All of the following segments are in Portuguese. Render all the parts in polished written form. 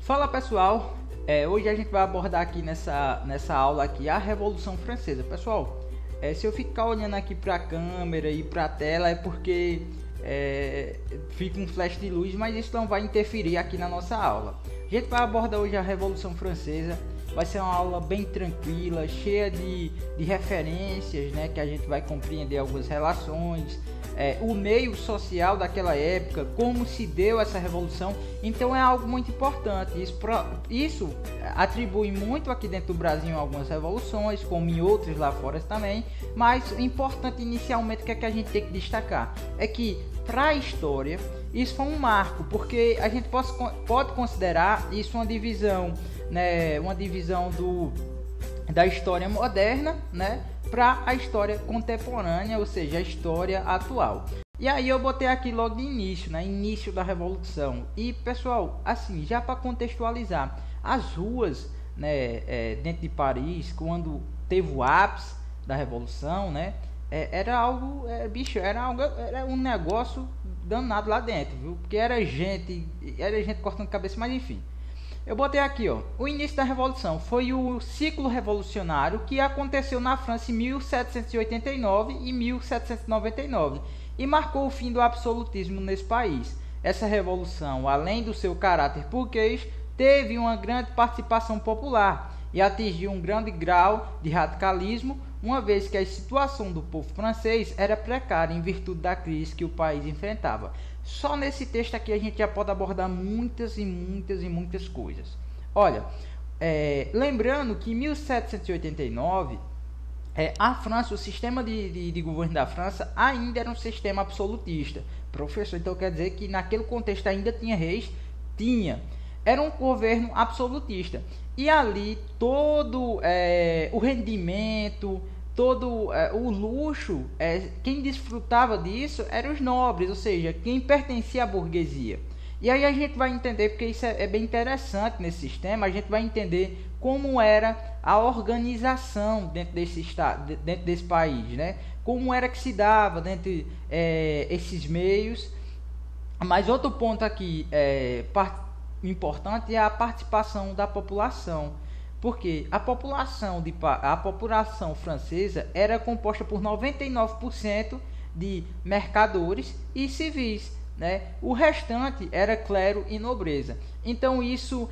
Fala pessoal, hoje a gente vai abordar aqui nessa aula aqui a Revolução Francesa. Pessoal, se eu ficar olhando aqui para a câmera e para a tela é porque fica um flash de luz, mas isso não vai interferir aqui na nossa aula. A gente vai abordar hoje a Revolução Francesa. Vai ser uma aula bem tranquila, cheia de referências, né, que a gente vai compreender algumas relações, o meio social daquela época, como se deu essa revolução. Então é algo muito importante. Isso atribui muito aqui dentro do Brasil em algumas revoluções, como em outras lá fora também. Mas o importante inicialmente que a gente tem que destacar é que para a história isso foi um marco, porque a gente pode considerar isso uma divisão, né, uma divisão da história moderna, né, para a história contemporânea, ou seja, a história atual. E aí eu botei aqui logo de início, né, início da Revolução. E pessoal, assim, já para contextualizar, as ruas, né, dentro de Paris, quando teve o ápice da Revolução, né, era um negócio danado lá dentro, viu? Porque era gente cortando cabeça, mas enfim. Eu botei aqui, ó, o início da Revolução foi o ciclo revolucionário que aconteceu na França em 1789 e 1799 e marcou o fim do absolutismo nesse país. Essa revolução, além do seu caráter burguês, teve uma grande participação popular e atingiu um grande grau de radicalismo, uma vez que a situação do povo francês era precária em virtude da crise que o país enfrentava. Só nesse texto aqui a gente já pode abordar muitas coisas. Olha, lembrando que em 1789, a França, o sistema de governo da França ainda era um sistema absolutista. Professor, então quer dizer que naquele contexto ainda tinha reis? Tinha. Era um governo absolutista. E ali todo o rendimento, todo o luxo, quem desfrutava disso eram os nobres, ou seja, quem pertencia à burguesia. E aí a gente vai entender, porque isso é bem interessante nesse sistema, a gente vai entender como era a organização dentro desse estado, dentro desse país, né? Como era que se dava dentro esses meios. Mas outro ponto aqui importante é a participação da população, porque a população francesa era composta por 99% de mercadores e civis, né? O restante era clero e nobreza. Então isso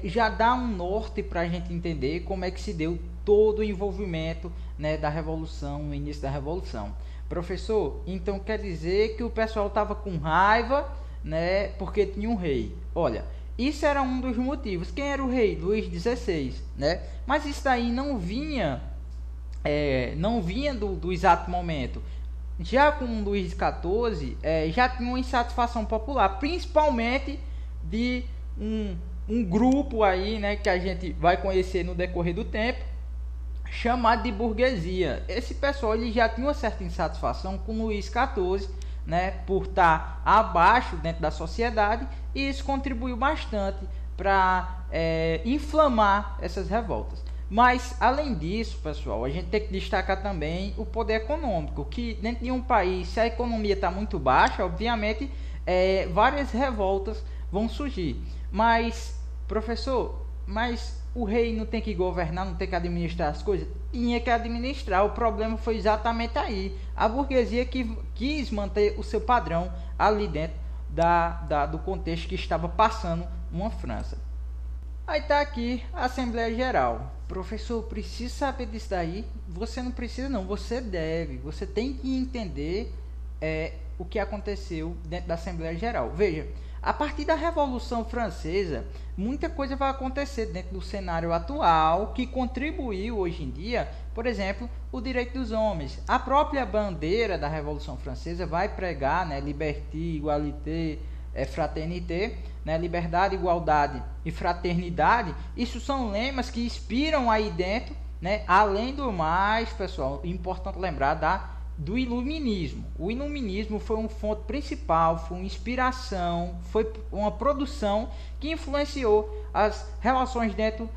já dá um norte para a gente entender como é que se deu todo o envolvimento, né, da revolução, no início da revolução. Professor, então quer dizer que o pessoal estava com raiva, né, porque tinha um rei. Olha, isso era um dos motivos. Quem era o rei? Luís XVI, né? Mas isso daí não vinha do exato momento. Já com Luís XIV, já tinha uma insatisfação popular, principalmente de um grupo aí, né, que a gente vai conhecer no decorrer do tempo, chamado de burguesia. Esse pessoal ele já tinha uma certa insatisfação com Luís XIV, né, por estar abaixo dentro da sociedade, e isso contribuiu bastante para inflamar essas revoltas. Mas além disso, pessoal, a gente tem que destacar também o poder econômico, que dentro de um país, se a economia está muito baixa, obviamente várias revoltas vão surgir. Mas, professor, o rei não tem que governar, não tem que administrar as coisas? Tinha que administrar. O problema foi exatamente aí. A burguesia que quis manter o seu padrão ali dentro do contexto que estava passando uma França. Aí está aqui a Assembleia Geral. Professor, preciso saber disso daí? Você não precisa não, você deve. Você tem que entender o que aconteceu dentro da Assembleia Geral. Veja, a partir da Revolução Francesa, muita coisa vai acontecer dentro do cenário atual que contribuiu hoje em dia, por exemplo, o direito dos homens. A própria bandeira da Revolução Francesa vai pregar, né, liberté, égalité, fraternité, né, liberdade, igualdade e fraternidade. Isso são lemas que inspiram aí dentro, né? Além do mais, pessoal, importante lembrar do iluminismo. O iluminismo foi uma fonte principal, foi uma inspiração, foi uma produção que influenciou as relações dentro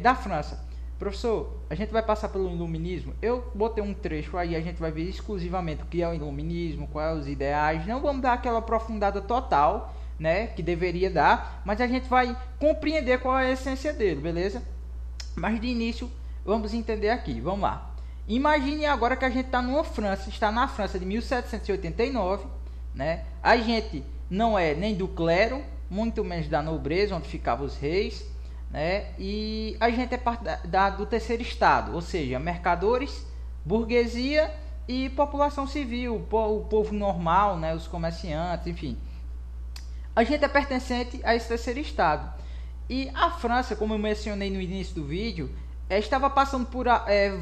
da França. Professor, a gente vai passar pelo iluminismo. Eu botei um trecho aí, a gente vai ver exclusivamente o que é o iluminismo, quais são os ideais. Não vamos dar aquela aprofundada total, né, que deveria dar, mas a gente vai compreender qual é a essência dele, beleza? Mas de início, vamos entender aqui, vamos lá. Imagine agora que a gente está na França de 1789, né? A gente não é nem do clero, muito menos da nobreza, onde ficavam os reis, né? E a gente é parte do terceiro estado, ou seja, mercadores, burguesia e população civil, o povo normal, né? Os comerciantes, enfim. A gente é pertencente a esse terceiro estado. E a França, como eu mencionei no início do vídeo, estava passando por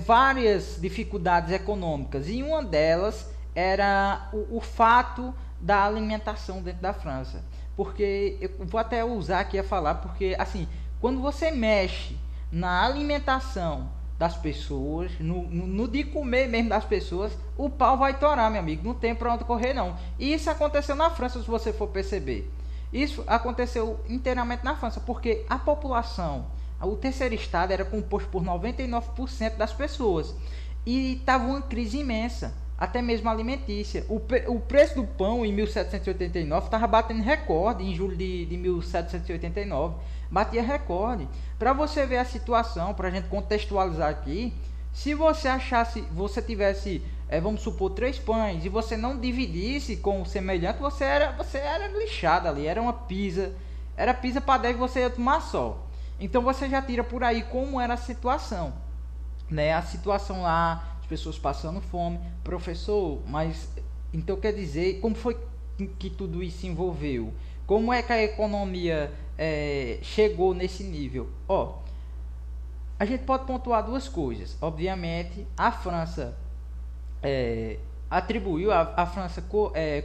várias dificuldades econômicas, e uma delas era o fato da alimentação dentro da França. Porque eu vou até usar aqui a falar, porque assim, quando você mexe na alimentação das pessoas, no de comer mesmo das pessoas, o pau vai torar, meu amigo, não tem para onde correr não. E isso aconteceu na França, se você for perceber. Isso aconteceu inteiramente na França, porque a população, o terceiro estado era composto por 99% das pessoas. E estava uma crise imensa, até mesmo alimentícia. O preço do pão em 1789 estava batendo recorde, em julho de 1789. Batia recorde. Para você ver a situação, para a gente contextualizar aqui, se você tivesse, vamos supor, 3 pães, e você não dividisse com o semelhante, você era lixado ali, era uma pizza. Era pizza para 10 e você ia tomar só. Então você já tira por aí como era a situação, né? A situação lá, as pessoas passando fome. Professor, mas então quer dizer, como foi que tudo isso se envolveu? Como é que a economia chegou nesse nível? A gente pode pontuar duas coisas. Obviamente, a França atribuiu, a França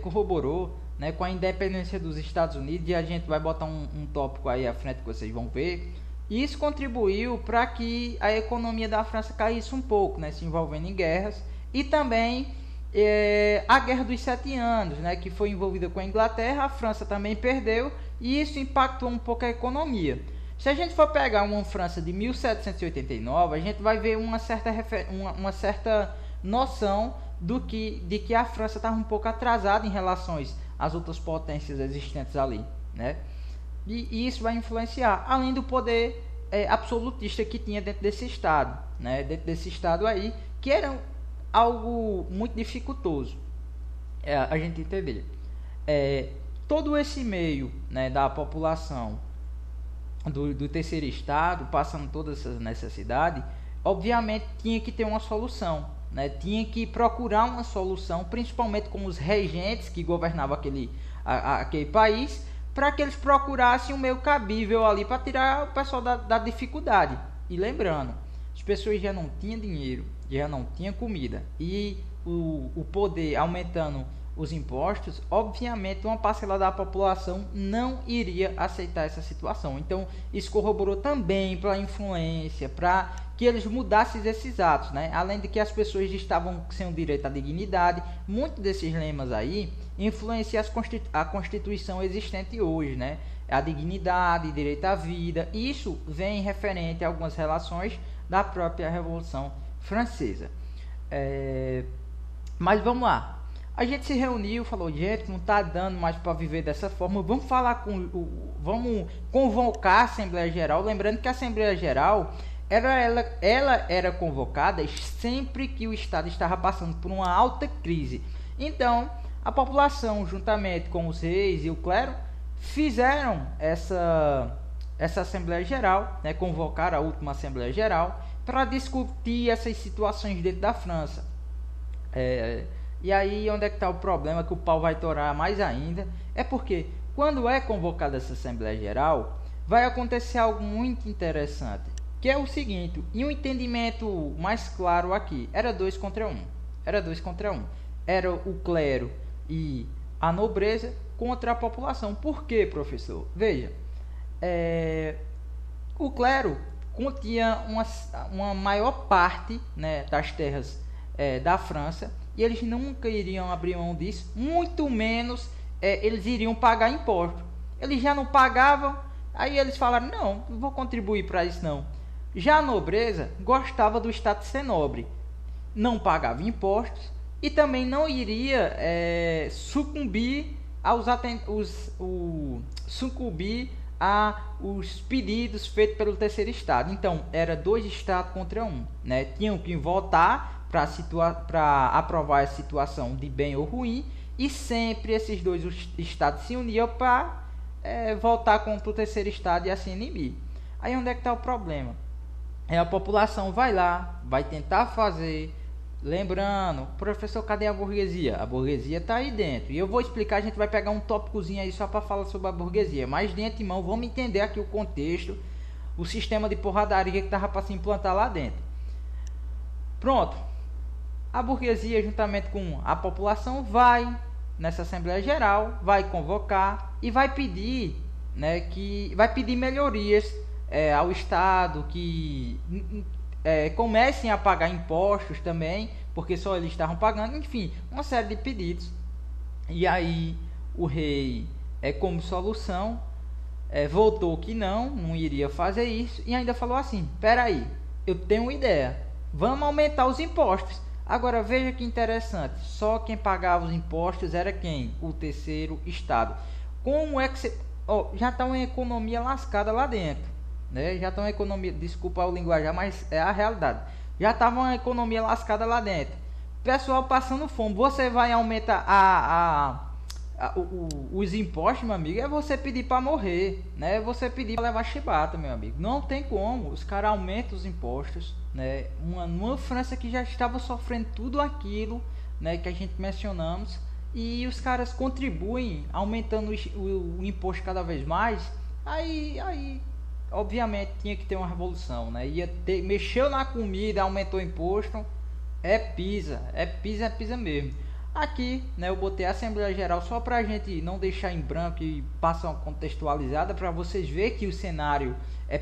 corroborou, né, com a independência dos Estados Unidos, e a gente vai botar um tópico aí à frente que vocês vão ver. E isso contribuiu para que a economia da França caísse um pouco, né, se envolvendo em guerras, e também a Guerra dos 7 Anos, né, que foi envolvida com a Inglaterra. A França também perdeu, e isso impactou um pouco a economia. Se a gente for pegar uma França de 1789, a gente vai ver uma certa noção de que a França estava um pouco atrasada em relação às outras potências existentes ali, né? E isso vai influenciar, além do poder absolutista que tinha dentro desse estado, né? Dentro desse estado aí, que era algo muito dificultoso a gente entender. Todo esse meio, né, da população do terceiro estado, passando todas essas necessidades, obviamente tinha que ter uma solução, né? Tinha que procurar uma solução, principalmente com os regentes que governavam aquele país, para que eles procurassem um meio cabível ali para tirar o pessoal da dificuldade. E lembrando, as pessoas já não tinham dinheiro, já não tinham comida, e o poder aumentando os impostos, obviamente uma parcela da população não iria aceitar essa situação. Então isso corroborou também para a influência, para que eles mudassem esses atos, né? Além de que as pessoas estavam sem o direito à dignidade. Muitos desses lemas aí influenciam a Constituição existente hoje, né? A dignidade, direito à vida. Isso vem referente a algumas relações da própria Revolução Francesa. Mas vamos lá. A gente se reuniu, falou, gente, não está dando mais para viver dessa forma, vamos vamos convocar a Assembleia Geral. Lembrando que a Assembleia Geral ela era convocada sempre que o Estado estava passando por uma alta crise. Então, a população, juntamente com os reis e o clero, fizeram essa Assembleia Geral, né, convocaram a última Assembleia Geral para discutir essas situações dentro da França. E aí onde é que está o problema, que o pau vai torar mais ainda, é porque quando é convocada essa Assembleia Geral, vai acontecer algo muito interessante, que é o seguinte, e um entendimento mais claro aqui, era 2 contra 1, era o clero e a nobreza contra a população. Por quê, professor? Veja, o clero continha uma maior parte, né, das terras da França, e eles nunca iriam abrir mão disso, muito menos eles iriam pagar imposto. Eles já não pagavam, aí eles falaram, não vou contribuir para isso não. Já a nobreza gostava do status de ser nobre, não pagava impostos e também não iria sucumbir sucumbir a os pedidos feitos pelo terceiro estado. Então era 2 estados contra 1, né? Tinham que votar para aprovar a situação de bem ou ruim, e sempre esses 2 estados se uniam para votar contra o terceiro estado e assim inibir. Aí onde é que está o problema? A população vai lá, vai tentar fazer. Lembrando, professor, cadê a burguesia? A burguesia está aí dentro. E eu vou explicar, a gente vai pegar um tópicozinho aí só para falar sobre a burguesia. Mas de antemão, vamos entender aqui o contexto, o sistema de porradaria que estava para se implantar lá dentro. Pronto. A burguesia, juntamente com a população, vai nessa Assembleia Geral, vai convocar e vai pedir, né, vai pedir melhorias ao Estado, que comecem a pagar impostos também, porque só eles estavam pagando, enfim, uma série de pedidos. E aí o rei, como solução, voltou que não iria fazer isso, e ainda falou assim: peraí, eu tenho uma ideia, vamos aumentar os impostos. Agora veja que interessante, só quem pagava os impostos era quem? O terceiro estado. Como é que já está uma economia lascada lá dentro, né? Já está uma economia, desculpa o linguajar, mas é a realidade. Já estava uma economia lascada lá dentro. Pessoal passando fome. Você vai aumentar os impostos, meu amigo, é você pedir para morrer, né? Você pedir para levar chibata, meu amigo. Não tem como. Os caras aumentam os impostos, né? Uma França que já estava sofrendo tudo aquilo, né, que a gente mencionamos, e os caras contribuem aumentando o imposto cada vez mais. Aí obviamente tinha que ter uma revolução, né? Mexeu na comida, aumentou o imposto, pisa mesmo. Aqui, né, eu botei a Assembleia Geral só para a gente não deixar em branco e passar uma contextualizada, para vocês verem que o cenário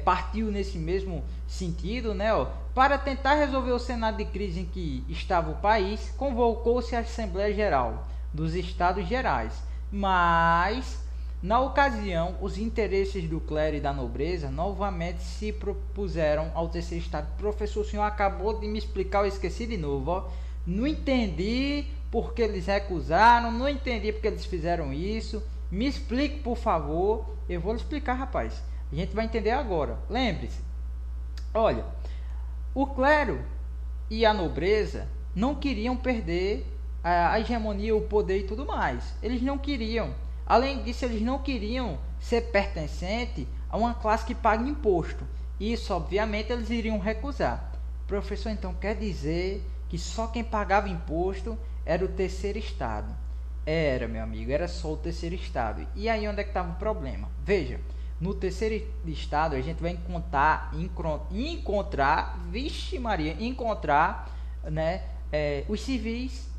partiu nesse mesmo sentido, né? Para tentar resolver o cenário de crise em que estava o país, convocou-se a Assembleia Geral dos Estados Gerais, mas na ocasião os interesses do clero e da nobreza novamente se propuseram ao terceiro estado. Professor, o senhor acabou de me explicar, eu esqueci de novo, não entendi porque eles recusaram, não entendi porque eles fizeram isso, me explique por favor. Eu vou lhe explicar, rapaz, a gente vai entender agora. Lembre-se, olha, o clero e a nobreza não queriam perder a hegemonia, o poder e tudo mais. Eles não queriam. Além disso, eles não queriam ser pertencente a uma classe que paga imposto. Isso, obviamente, eles iriam recusar. Professor, então quer dizer que só quem pagava imposto era o terceiro estado? Era, meu amigo, era só o terceiro estado. E aí onde é que estava o problema? Veja, no terceiro estado a gente vai encontrar, vixe Maria, né, os civis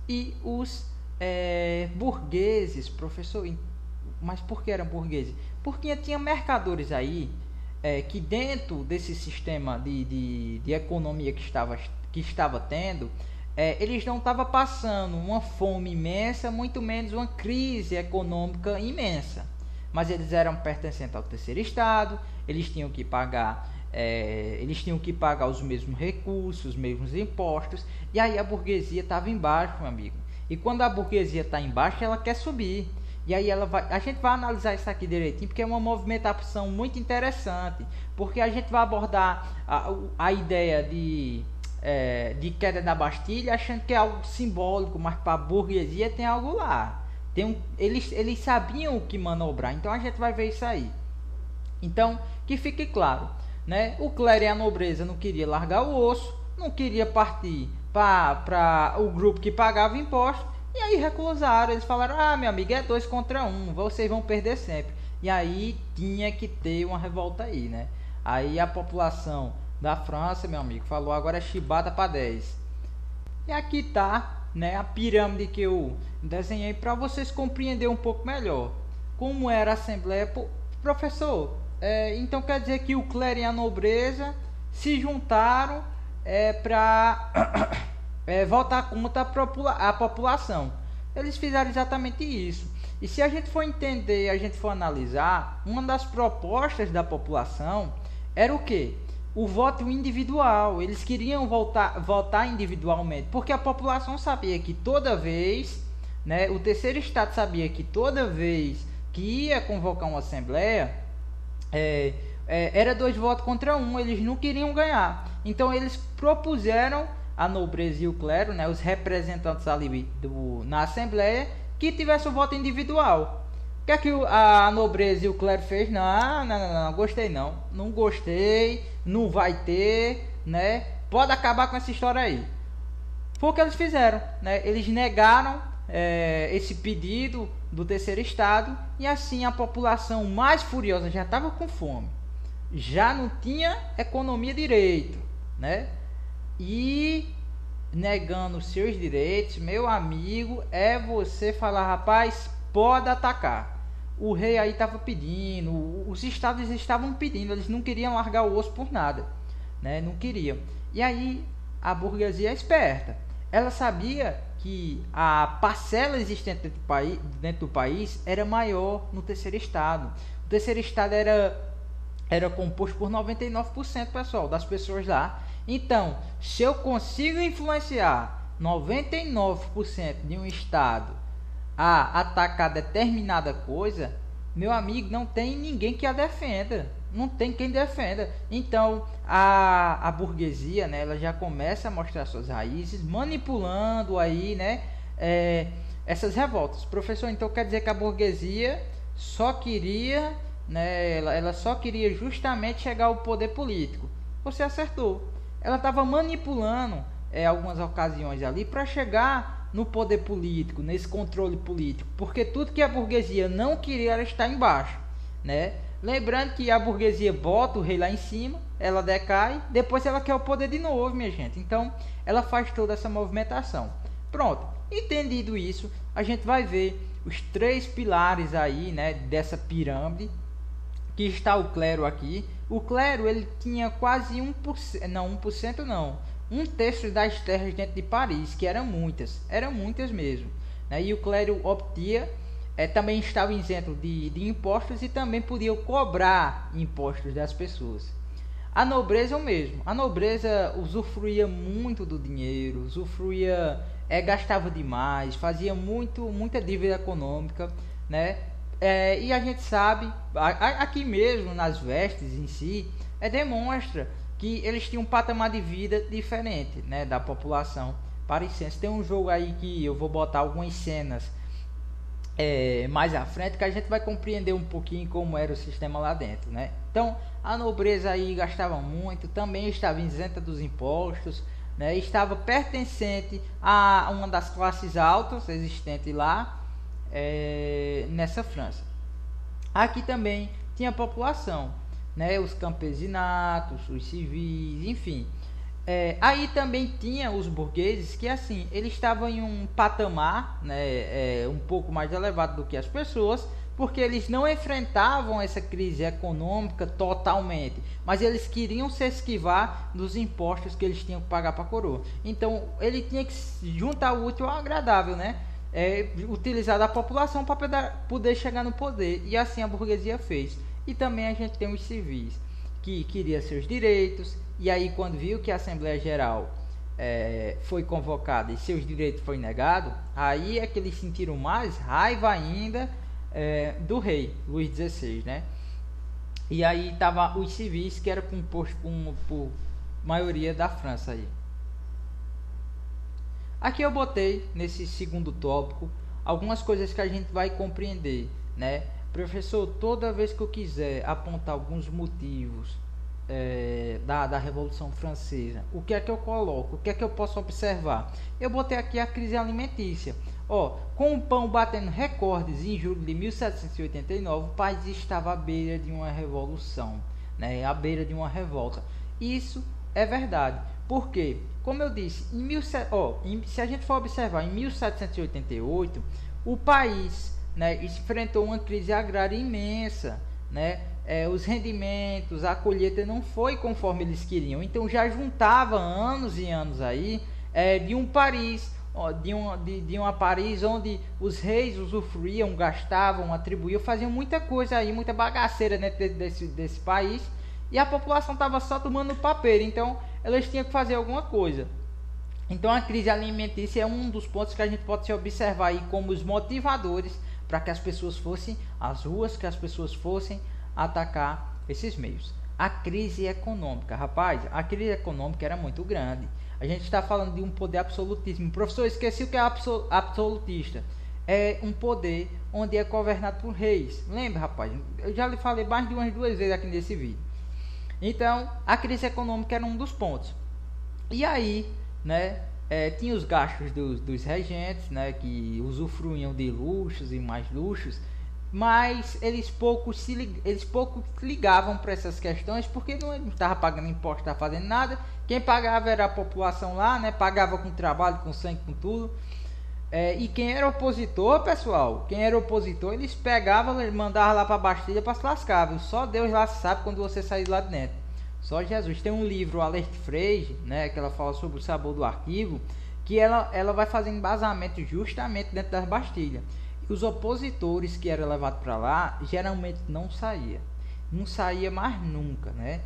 e os burgueses. Professor, mas por que eram burgueses? Porque tinha mercadores aí que dentro desse sistema de economia que estava tendo, eles não estavam passando uma fome imensa, muito menos uma crise econômica imensa, mas eles eram pertencentes ao terceiro estado, eles tinham que pagar os mesmos recursos, os mesmos impostos, e aí a burguesia estava embaixo, meu amigo. E quando a burguesia está embaixo, ela quer subir. E aí a gente vai analisar isso aqui direitinho, porque é uma movimentação muito interessante, porque a gente vai abordar a ideia de queda da Bastilha, achando que é algo simbólico, mas para a burguesia tem algo lá. Eles sabiam o que manobrar, então a gente vai ver isso aí. Então, que fique claro, né? O clero e a nobreza não queria largar o osso, não queria partir para o grupo que pagava imposto, e aí recusaram. Eles falaram: meu amigo, é 2 contra 1, vocês vão perder sempre. E aí tinha que ter uma revolta aí, né? Aí a população da França, meu amigo, falou: agora é chibata para 10. E aqui tá, né, a pirâmide que eu desenhei para vocês compreenderem um pouco melhor como era a Assembleia. Professor, então quer dizer que o clero e a nobreza se juntaram para votar contra a população. Eles fizeram exatamente isso. E se a gente for entender, a gente for analisar, uma das propostas da população era o quê? O voto individual. Eles queriam votar individualmente, porque a população sabia que toda vez, né, o terceiro estado sabia que toda vez que ia convocar uma assembleia, era 2 votos contra 1, eles não queriam ganhar. Então eles propuseram a nobreza e o clero, né, os representantes ali na assembleia, que tivesse o voto individual. O que é que a nobreza e o clero fez? Não, gostei não gostei, não vai ter, né, pode acabar com essa história aí. Foi o que eles fizeram, né? Eles negaram esse pedido do terceiro estado, e assim a população mais furiosa já estava com fome, já não tinha economia direito, né? E negando os seus direitos, meu amigo, é você falar, rapaz, pode atacar. O rei aí estava pedindo, os estados estavam pedindo, eles não queriam largar o osso por nada, né? Não queriam. E aí a burguesia é esperta, ela sabia que a parcela existente dentro do país era maior no terceiro estado. O terceiro estado era composto por 99%, pessoal, das pessoas lá. Então, se eu consigo influenciar 99% de um estado a atacar determinada coisa, meu amigo, não tem ninguém que a defenda. Não tem quem defenda. Então a burguesia, né, ela já começa a mostrar suas raízes, manipulando aí, né, essas revoltas. Professor, então quer dizer que a burguesia só queria, né, ela só queria justamente chegar ao poder político. Você acertou. Ela estava manipulando algumas ocasiões ali para chegar no poder político, nesse controle político, porque tudo que a burguesia não queria era estar embaixo, né? Lembrando que a burguesia bota o rei lá em cima, ela decai, depois ela quer o poder de novo, minha gente. Então, ela faz toda essa movimentação. Pronto, entendido isso, a gente vai ver os 3 pilares aí, né, dessa pirâmide, que está o clero aqui. O clero, ele tinha quase 1%, não, 1% não, 1/3 das terras dentro de Paris, que eram muitas mesmo, né? E o clero obtinha, também estava isento de impostos e também podia cobrar impostos das pessoas. A nobreza é o mesmo. A nobreza usufruía muito do dinheiro, gastava demais, fazia muita dívida econômica, né? E a gente sabe, aqui mesmo nas vestes em si, demonstra que eles tinham um patamar de vida diferente, né, da população parisiense. Tem um jogo aí que eu vou botar algumas cenas mais à frente, que a gente vai compreender um pouquinho como era o sistema lá dentro, né? Então a nobreza aí gastava muito, também estava isenta dos impostos, né? Estava pertencente a uma das classes altas existentes lá, nessa França. Aqui também tinha população, né? Os campesinatos, os civis, enfim. Aí também tinha os burgueses, que assim, eles estavam em um patamar, né, um pouco mais elevado do que as pessoas, porque eles não enfrentavam essa crise econômica totalmente, mas eles queriam se esquivar dos impostos que eles tinham que pagar para a coroa. Então ele tinha que juntar o útil ao agradável, né? Utilizar da população para poder chegar no poder, e assim a burguesia fez. E também a gente tem os civis, que queria seus direitos, e aí quando viu que a Assembleia Geral foi convocada e seus direitos foi negado, aí é que eles sentiram mais raiva ainda do rei Luís XVI, né? E aí tava os civis, que era composto por maioria da França aí. Aqui eu botei nesse segundo tópico algumas coisas que a gente vai compreender, né? Professor, toda vez que eu quiser apontar alguns motivos da Revolução Francesa, o que é que eu coloco? O que é que eu posso observar? Eu botei aqui a crise alimentícia. Com o pão batendo recordes em julho de 1789, o país estava à beira de uma revolução, né? À beira de uma revolta. Isso é verdade. Por quê? Como eu disse, se a gente for observar, em 1788, o país, né, enfrentou uma crise agrária imensa, né? Os rendimentos, a colheita não foi conforme eles queriam. Então já juntava anos e anos aí de um Paris, de uma Paris onde os reis usufruíam, gastavam, atribuíam, faziam muita coisa aí, muita bagaceira dentro desse país, e a população estava só tomando papel. Então elas tinham que fazer alguma coisa. Então a crise alimentícia é um dos pontos que a gente pode se observar aí como os motivadores para que as pessoas fossem às ruas, que as pessoas fossem atacar esses meios. A crise econômica, rapaz, a crise econômica era muito grande. A gente está falando de um poder absolutíssimo. Professor, esqueci o que é absolutista. É um poder onde é governado por reis. Lembra, rapaz? Eu já lhe falei mais de umas 2 vezes aqui nesse vídeo. Então, a crise econômica era um dos pontos. E aí, né, tinha os gastos dos regentes, né, que usufruíam de luxos e mais luxos, mas eles pouco ligavam para essas questões, porque não estava pagando imposto, não estava fazendo nada. Quem pagava era a população lá, né, pagava com trabalho, com sangue, com tudo. E quem era opositor, pessoal, eles pegavam, mandavam lá para a Bastilha para se lascar, viu? Só Deus lá sabe quando você sair lá de dentro. Só Jesus. Tem um livro, Alert Frege, né, que ela fala sobre o sabor do arquivo, que ela vai fazer embasamento justamente dentro das Bastilhas. E os opositores que eram levados para lá, geralmente não saía mais nunca, né?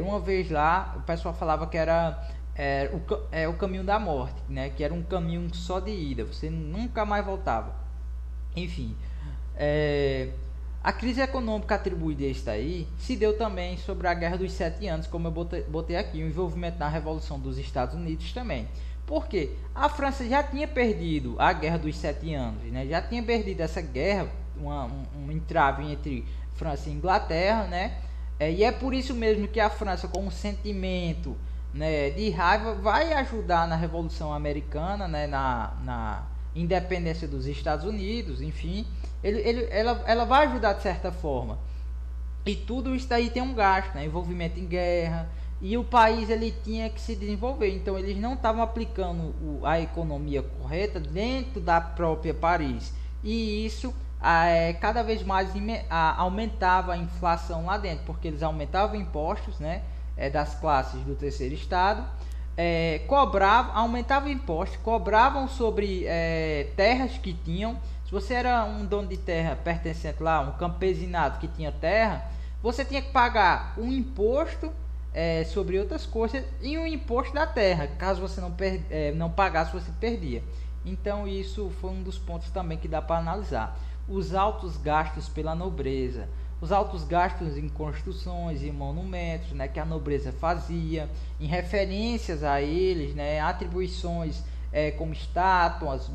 Uma vez lá, o pessoal falava que era o caminho da morte, né? Que era um caminho só de ida, você nunca mais voltava. Enfim, a crise econômica atribuída a isso aí se deu também sobre a Guerra dos 7 Anos, como eu botei aqui, o envolvimento na Revolução dos Estados Unidos também. Por quê? A França já tinha perdido a Guerra dos 7 Anos, né? Já tinha perdido essa guerra, um entrave entre França e Inglaterra, né? E é por isso mesmo que a França, com um sentimento, né, de raiva, vai ajudar na Revolução Americana, né, na independência dos Estados Unidos, enfim, ela vai ajudar de certa forma. E tudo isso daí tem um gasto, né, envolvimento em guerra, e o país ele tinha que se desenvolver. Então eles não estavam aplicando a economia correta dentro da própria Paris, e isso cada vez mais aumentava a inflação lá dentro, porque eles aumentavam impostos, né, das classes do terceiro estado, aumentavam impostos, cobravam sobre terras que tinham. Se você era um dono de terra pertencente lá, um campesinado que tinha terra, você tinha que pagar um imposto sobre outras coisas e um imposto da terra. Caso você não pagasse, você perdia. Então isso foi um dos pontos também que dá para analisar. Os altos gastos pela nobreza, os altos gastos em construções e monumentos, né, que a nobreza fazia, em referências a eles, né, atribuições como estátuas,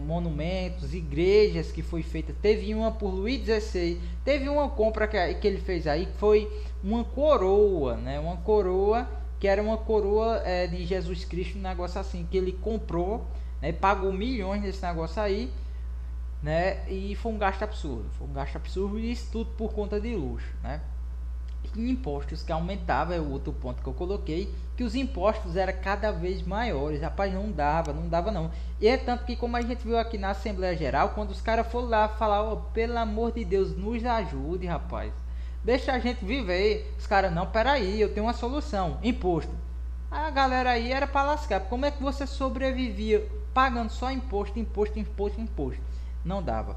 monumentos, igrejas que foi feita. Teve uma por Luís XVI, teve uma compra que ele fez aí, que foi uma coroa, né, uma coroa que era uma coroa de Jesus Cristo, um negócio assim, que ele comprou, né, pagou milhões nesse negócio aí, né? E foi um gasto absurdo, e isso tudo por conta de luxo, né? E impostos que aumentavam, é o outro ponto que eu coloquei, que os impostos eram cada vez maiores, rapaz, não dava não. E é tanto que, como a gente viu aqui na Assembleia Geral, quando os caras foram lá falar, pelo amor de Deus, nos ajude, rapaz, deixa a gente viver, os caras, não, peraí, eu tenho uma solução, imposto. A galera aí era para lascar. Como é que você sobrevivia pagando só imposto? Não dava,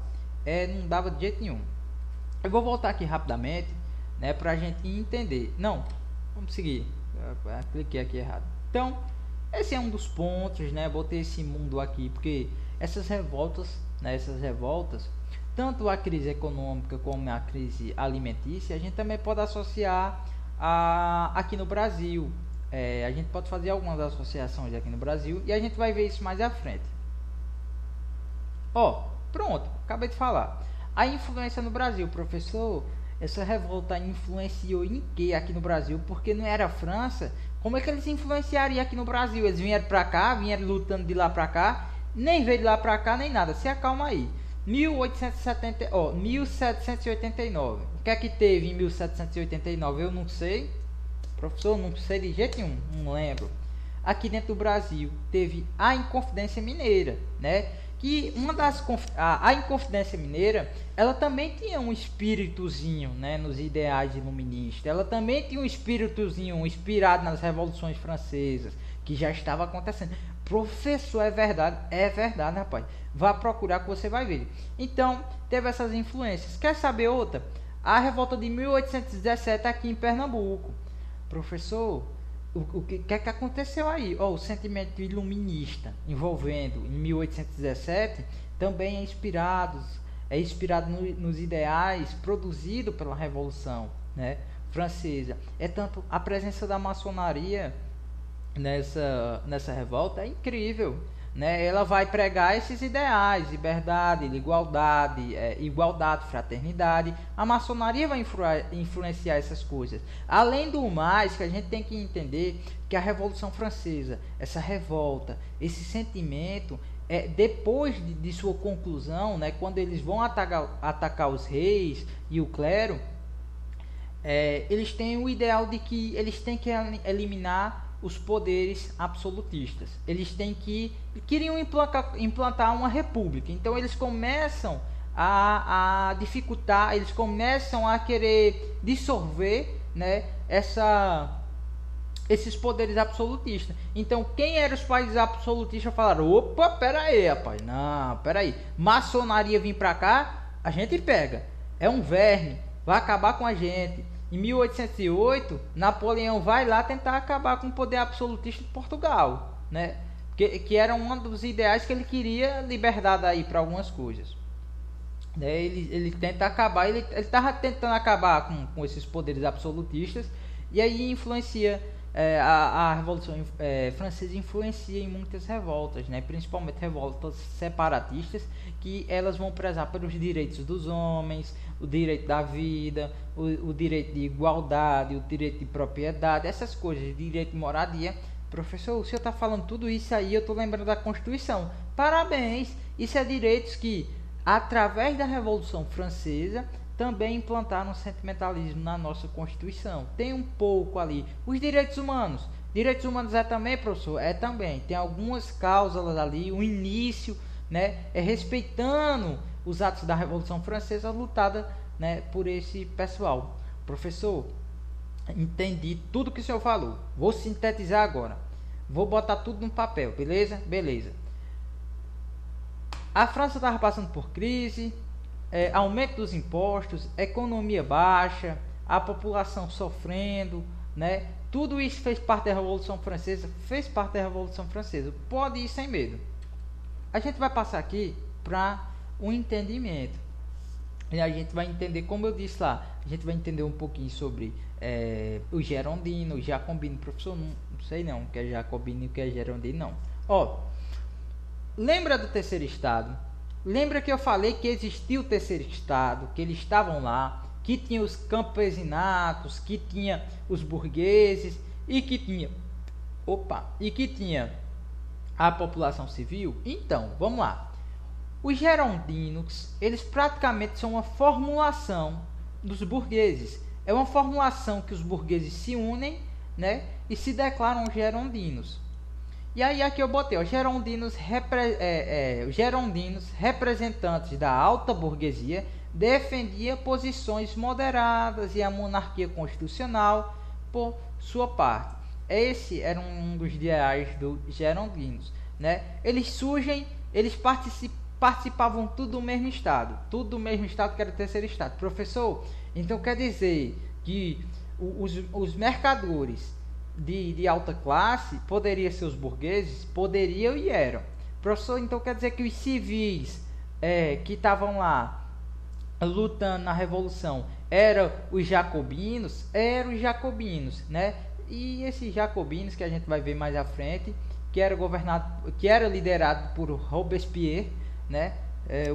não dava de jeito nenhum. Eu vou voltar aqui rapidamente, né, pra gente entender. Não, vamos seguir. Eu cliquei aqui errado. Então, esse é um dos pontos, né? Botei esse mundo aqui porque essas revoltas, tanto a crise econômica como a crise alimentícia, a gente também pode associar aqui no Brasil. A gente pode fazer algumas associações aqui no Brasil e a gente vai ver isso mais à frente. Pronto, acabei de falar. A influência no Brasil, professor, essa revolta influenciou em que aqui no Brasil? Porque não era a França, como é que eles influenciariam aqui no Brasil? Eles vieram pra cá, vieram lutando de lá pra cá, nem veio de lá pra cá, nem nada. Se acalma aí. 1789. O que é que teve em 1789? Eu não sei. Professor, não sei de jeito nenhum, não lembro. Aqui dentro do Brasil teve a Inconfidência Mineira, né? Que a Inconfidência Mineira, ela também tinha um espíritozinho, né, nos ideais iluministas. Ela também tinha um espíritozinho inspirado nas revoluções francesas, que já estava acontecendo. Professor, é verdade, rapaz. Vá procurar que você vai ver. Então, teve essas influências. Quer saber outra? A revolta de 1817 aqui em Pernambuco. Professor, o que é que aconteceu aí? O sentimento iluminista envolvendo em 1817 também é inspirado nos ideais produzidos pela Revolução, né, Francesa. É tanto a presença da maçonaria nessa revolta é incrível, né? Ela vai pregar esses ideais: liberdade, igualdade, fraternidade. A maçonaria vai influenciar essas coisas. Além do mais, que a gente tem que entender que a Revolução Francesa, essa revolta, esse sentimento, depois de sua conclusão, né, quando eles vão atacar os reis e o clero, eles têm o ideal de que eles têm que eliminar os poderes absolutistas. Eles queriam implantar uma república. Então eles começam a dificultar, eles começam a querer dissolver, né, esses poderes absolutistas. Então quem eram os países absolutistas falaram: opa, pera aí, rapaz, não, pera aí, maçonaria vir pra cá, a gente pega, é um verme, vai acabar com a gente. Em 1808, Napoleão vai lá tentar acabar com o poder absolutista de Portugal, né? Que era um dos ideais que ele queria, liberdade aí para algumas coisas. Ele tenta acabar, ele estava tentando acabar com esses poderes absolutistas, e aí influencia a Revolução Francesa influencia em muitas revoltas, né? Principalmente revoltas separatistas, que elas vão prezar pelos direitos dos homens, o direito da vida, o direito de igualdade, o direito de propriedade, essas coisas, direito de moradia. Professor, o senhor está falando tudo isso aí, eu estou lembrando da Constituição. Parabéns! Isso é direitos que, através da Revolução Francesa, também implantaram o sentimentalismo na nossa Constituição. Tem um pouco ali. Os direitos humanos. Direitos humanos é também, professor? É também. Tem algumas cláusulas ali, o início, né, respeitando os atos da Revolução Francesa lutada, né, por esse pessoal. Professor, entendi tudo que o senhor falou. Vou sintetizar agora. Vou botar tudo no papel, beleza? Beleza. A França estava passando por crise, aumento dos impostos, economia baixa, a população sofrendo, né? Tudo isso fez parte da Revolução Francesa, Pode ir sem medo. A gente vai passar aqui para um entendimento. E a gente vai entender, como eu disse lá, a gente vai entender um pouquinho sobre o Gerondino, o Jacobino. Professor, não sei não o que é Jacobino e o que é Gerondino, não. Lembra do terceiro estado? Lembra que eu falei que existia o terceiro estado, que eles estavam lá, que tinha os campesinatos, que tinha os burgueses e que tinha a população civil? Então, vamos lá. Os gerondinos, eles praticamente são uma formulação dos burgueses. É uma formulação que os burgueses se unem, né, e se declaram gerondinos. E aí aqui eu botei, os gerondinos representantes da alta burguesia defendia posições moderadas e a monarquia constitucional por sua parte. Esse era um dos ideais dos gerondinos, né? Eles participavam tudo do mesmo estado que era o terceiro estado. Professor, então quer dizer que os mercadores de alta classe poderiam ser os burgueses? Poderiam e eram. Professor, então quer dizer que os civis que estavam lá lutando na Revolução eram os jacobinos? Eram os jacobinos, né? E esses jacobinos que a gente vai ver mais à frente, que era liderado por Robespierre, né?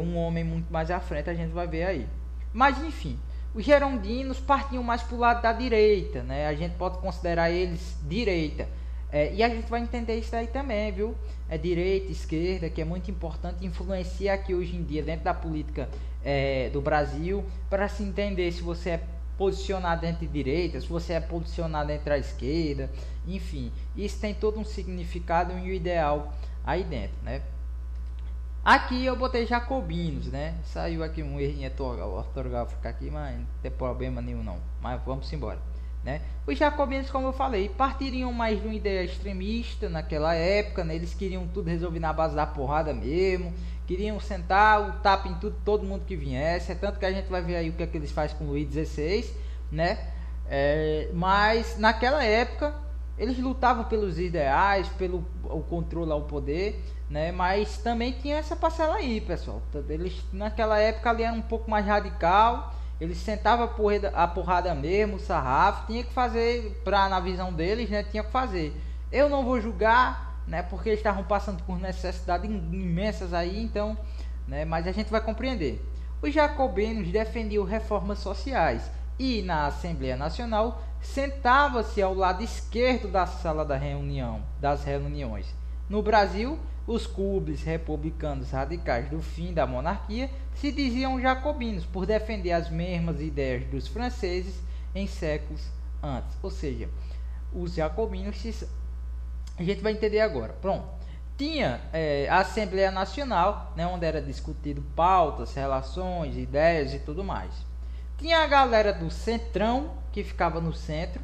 Um homem muito mais à frente, a gente vai ver aí. Mas enfim, os gerondinos partiam mais para o lado da direita, né? A gente pode considerar eles direita. E a gente vai entender isso aí também, viu? Direita, esquerda, que é muito importante, influencia aqui hoje em dia dentro da política do Brasil, para se entender se você é posicionado entre direita, se você é posicionado entre a esquerda, enfim. Isso tem todo um significado e um ideal aí dentro, né? Aqui eu botei jacobinos, né? Saiu aqui um errinho ortográfico aqui, mas não tem problema nenhum não. Mas vamos embora, né? Os jacobinos, como eu falei, partiriam mais de uma ideia extremista naquela época, né? Eles queriam tudo resolver na base da porrada mesmo. Queriam sentar o tapa em tudo, todo mundo que viesse. É tanto que a gente vai ver aí o que é que eles fazem com o Luís XVI, né? Mas naquela época eles lutavam pelos ideais, pelo o controle ao poder, né? Mas também tinha essa parcela aí, pessoal. Eles naquela época ali eram um pouco mais radical. Eles sentavam a porrada mesmo, o sarrafo, tinha que fazer, na visão deles, né? Tinha que fazer. Eu não vou julgar, né? Porque eles estavam passando por necessidades imensas aí, então, né? Mas a gente vai compreender. Os jacobinos defendiam reformas sociais e na Assembleia Nacional sentava-se ao lado esquerdo da sala das reuniões. No Brasil, os clubes republicanos radicais do fim da monarquia se diziam jacobinos por defender as mesmas ideias dos franceses em séculos antes. Ou seja, os jacobinos, a gente vai entender agora. Pronto. Tinha a Assembleia Nacional, né, onde era discutido pautas, relações, ideias e tudo mais. Tinha a galera do Centrão, que ficava no centro.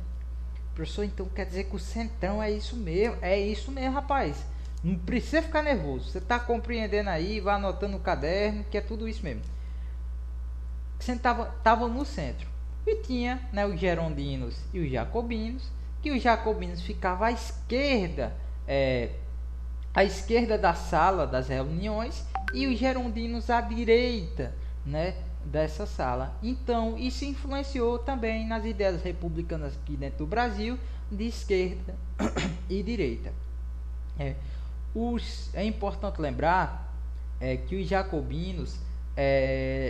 Professor, então quer dizer que o Centrão é isso mesmo? É isso mesmo, rapaz. Não precisa ficar nervoso. Você está compreendendo aí, vai anotando no caderno, que é tudo isso mesmo. Estavam no centro. E tinha, né, os gerondinos e os jacobinos, que os jacobinos ficavam à esquerda da sala das reuniões e os gerondinos à direita, né, dessa sala. Então, isso influenciou também nas ideias republicanas aqui dentro do Brasil, de esquerda e direita. É importante lembrar que os jacobinos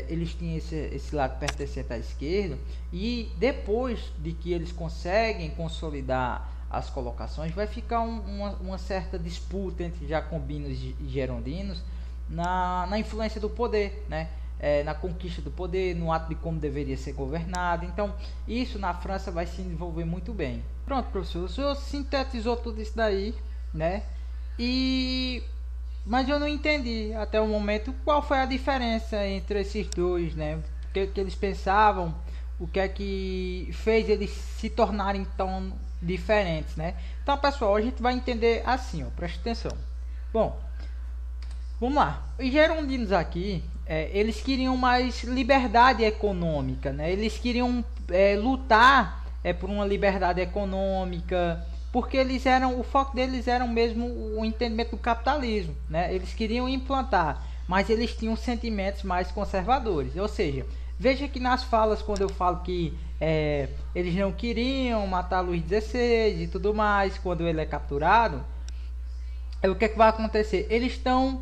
eles tinham esse lado pertencente à esquerda, e depois de que eles conseguem consolidar as colocações, vai ficar uma certa disputa entre jacobinos e gerondinos na influência do poder, né? Na conquista do poder, no ato de como deveria ser governado. Então, isso na França vai se desenvolver muito bem. Pronto, professor, o senhor sintetizou tudo isso daí, né? Mas eu não entendi até o momento qual foi a diferença entre esses dois, né? O que eles pensavam, o que é que fez eles se tornarem tão diferentes, né? Então, pessoal, a gente vai entender assim, ó, preste atenção. Bom, vamos lá. Os gerondinos aqui, eles queriam mais liberdade econômica, né? Eles queriam lutar por uma liberdade econômica, porque o foco deles era mesmo o entendimento do capitalismo, né? Eles queriam implantar, mas eles tinham sentimentos mais conservadores. Ou seja, veja que nas falas, quando eu falo que eles não queriam matar Luís XVI e tudo mais, quando ele é capturado, o que é que vai acontecer? Eles estão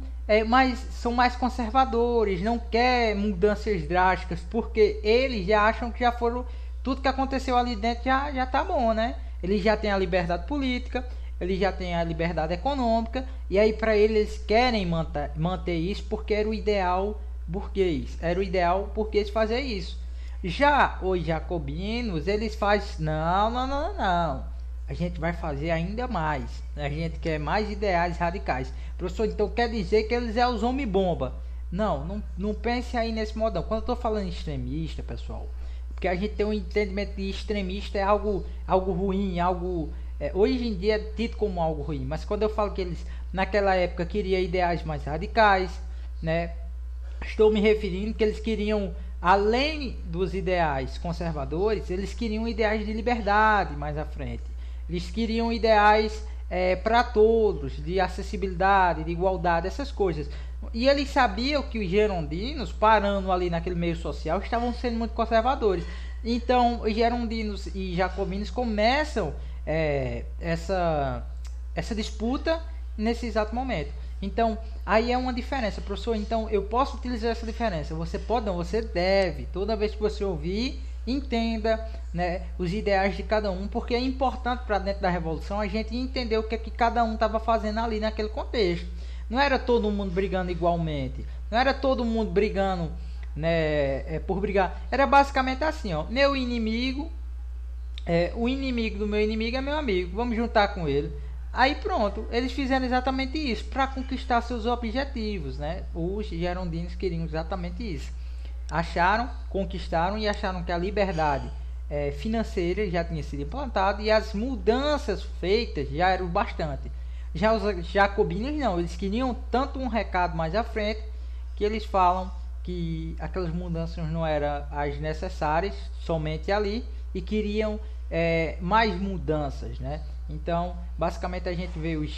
são mais conservadores, não querem mudanças drásticas, porque eles já acham que já foram, tudo que aconteceu ali dentro já tá bom, né? Eles já têm a liberdade política, eles já têm a liberdade econômica, e aí para eles querem manter isso porque era o ideal burguês, era o ideal burguês fazer isso. Já os jacobinos, eles fazem, não, a gente vai fazer ainda mais, a gente quer mais ideais radicais. Professor, então quer dizer que eles é os homem bomba? Não pense aí nesse modão. Quando eu estou falando extremista, pessoal, porque a gente tem um entendimento de extremista é algo ruim, hoje em dia é tido como algo ruim, mas quando eu falo que eles naquela época queriam ideais mais radicais, né, estou me referindo que eles queriam, além dos ideais conservadores, eles queriam ideais de liberdade mais à frente, eles queriam ideais para todos, de acessibilidade, de igualdade, essas coisas. E eles sabiam que os gerondinos, parando ali naquele meio social, estavam sendo muito conservadores. Então, os gerondinos e jacobinos começam essa disputa nesse exato momento. Então, aí é uma diferença, professor. Então, eu posso utilizar essa diferença. Você pode, não, você deve. Toda vez que você ouvir, entenda, né, os ideais de cada um, porque é importante para dentro da revolução a gente entender o que é que cada um estava fazendo ali naquele contexto. Não era todo mundo brigando igualmente, não era todo mundo brigando, né, por brigar. Era basicamente assim, ó, meu inimigo, o inimigo do meu inimigo é meu amigo, vamos juntar com ele. Aí pronto, eles fizeram exatamente isso para conquistar seus objetivos, né? Os gerondinos queriam exatamente isso. Conquistaram e acharam que a liberdade financeira já tinha sido implantada e as mudanças feitas já eram bastante. Já os jacobinos não, eles queriam tanto um recado mais à frente que eles falam que aquelas mudanças não eram as necessárias somente ali e queriam mais mudanças, né? Então, basicamente a gente vê os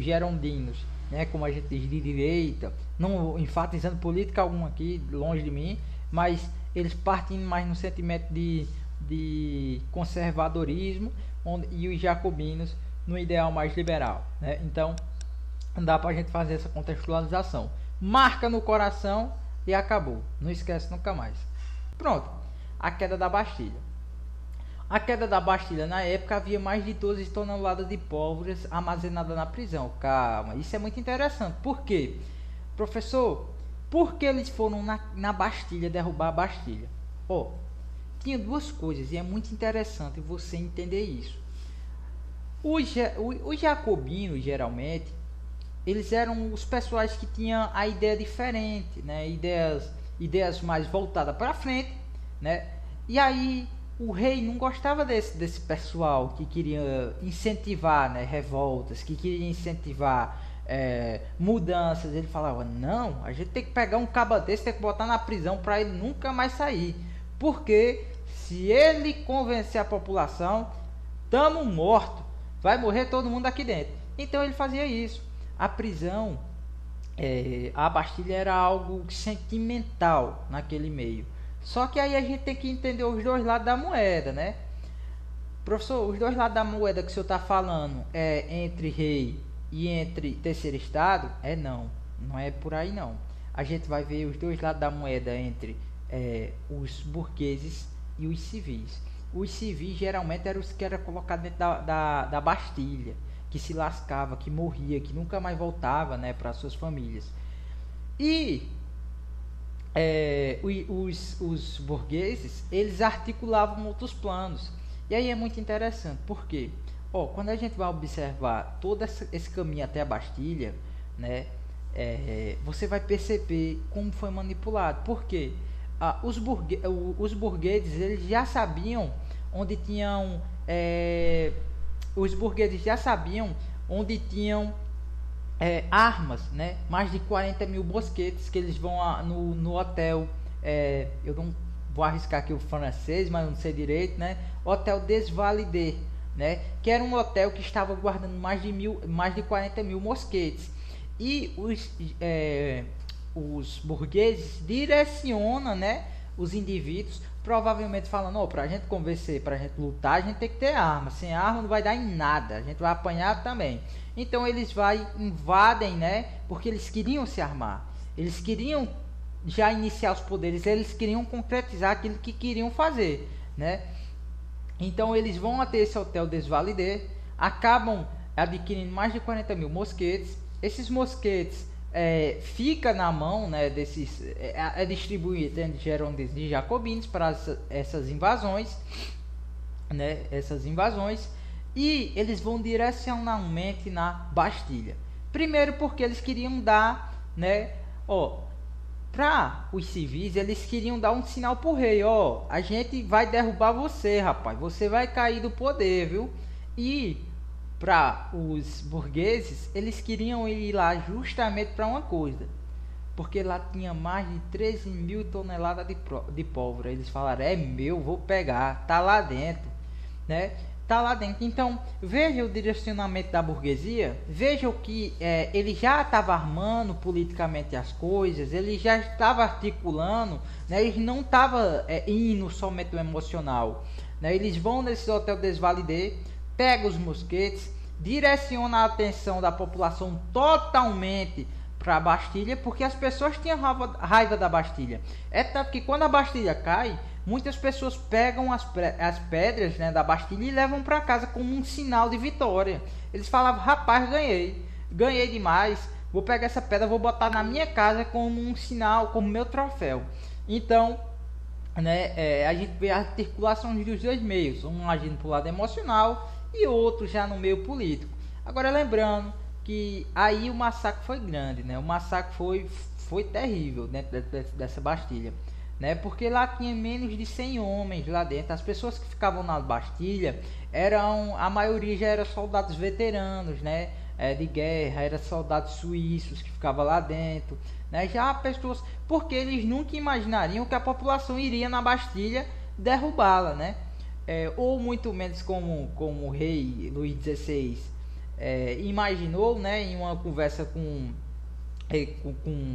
gerondinos, né, como a gente diz, de direita, não enfatizando política alguma aqui, longe de mim, mas eles partindo mais no sentimento de conservadorismo, e os jacobinos no ideal mais liberal, né? Então, dá pra gente fazer essa contextualização. Marca no coração e acabou. Não esquece nunca mais. Pronto. A queda da Bastilha. A queda da Bastilha, na época, havia mais de 12 toneladas de pólvora armazenada na prisão. Calma, isso é muito interessante. Por quê? Professor, por que eles foram na Bastilha derrubar a Bastilha? Ó, tinha duas coisas e é muito interessante você entender isso. Os jacobinos, geralmente, eles eram os pessoais que tinham a ideia diferente, né? Ideias mais voltadas para frente, né? E aí o rei não gostava desse pessoal que queria incentivar, né, revoltas, que queria incentivar mudanças. Ele falava: não, a gente tem que pegar um caba desse, tem que botar na prisão para ele nunca mais sair, porque se ele convencer a população, tamo morto, vai morrer todo mundo aqui dentro. Então ele fazia isso. A prisão, a Bastilha era algo sentimental naquele meio. Só que aí a gente tem que entender os dois lados da moeda, né? Professor, os dois lados da moeda que o senhor está falando é entre rei e entre terceiro estado? Não é por aí não. A gente vai ver os dois lados da moeda entre os burgueses e os civis. Os civis geralmente eram os que eram colocados dentro da Bastilha, que se lascava, que morria, que nunca mais voltava, né, para suas famílias. E os burgueses, eles articulavam outros planos. E aí é muito interessante, porque quando a gente vai observar todo esse caminho até a Bastilha, né, você vai perceber como foi manipulado. Por quê? Os burgueses, eles já sabiam onde tinham os burgueses já sabiam onde tinham armas, né? Mais de 40 mil mosquetes, que eles vão no hotel, eu não vou arriscar aqui o francês, mas não sei direito, né? Hotel des Valides, né? Que era um hotel que estava guardando mais de 40 mil mosquetes. E os burgueses direcionam, né, os indivíduos, provavelmente falando: para a gente convencer, para a gente lutar, a gente tem que ter arma. Sem arma não vai dar em nada, a gente vai apanhar também. Então eles invadem, né, porque eles queriam se armar, eles queriam já iniciar os poderes, eles queriam concretizar aquilo que queriam fazer, né? Então eles vão até esse hotel des Valides, acabam adquirindo mais de 40 mil mosquetes. Esses mosquetes fica na mão, né, desses, distribuído entre gerondinos e jacobinos para essas invasões, né, e eles vão direcionalmente na Bastilha. Primeiro porque eles queriam dar, né, para os civis, eles queriam dar um sinal para o rei: a gente vai derrubar você, rapaz, você vai cair do poder, viu? E para os burgueses, eles queriam ir lá justamente para uma coisa, porque lá tinha mais de 13 mil toneladas de pólvora. Eles falaram: vou pegar, tá lá dentro, né? Tá lá dentro. Então veja o direcionamento da burguesia, veja o que ele já estava armando politicamente as coisas, ele já estava articulando, né? Eles não estavam indo somente o emocional, né? Eles vão nesse hotel des Valides, pega os mosquetes, direciona a atenção da população totalmente para a Bastilha, porque as pessoas tinham raiva da Bastilha. É tanto que quando a Bastilha cai, muitas pessoas pegam as pedras, né, da Bastilha e levam para casa como um sinal de vitória. Eles falavam: rapaz, ganhei demais, vou pegar essa pedra, vou botar na minha casa como um sinal, como meu troféu. Então, né, a gente vê a articulação dos dois meios, um agindo para o lado emocional e outro já no meio político. Agora, lembrando que aí o massacre foi grande, né? O massacre foi terrível dentro dessa Bastilha, né? Porque lá tinha menos de 100 homens lá dentro. As pessoas que ficavam na Bastilha a maioria já eram soldados veteranos, né? De guerra, eram soldados suíços que ficavam lá dentro, né? Já pessoas, porque eles nunca imaginariam que a população iria na Bastilha derrubá-la, né? ou muito menos como o rei Luís XVI imaginou, né, em uma conversa com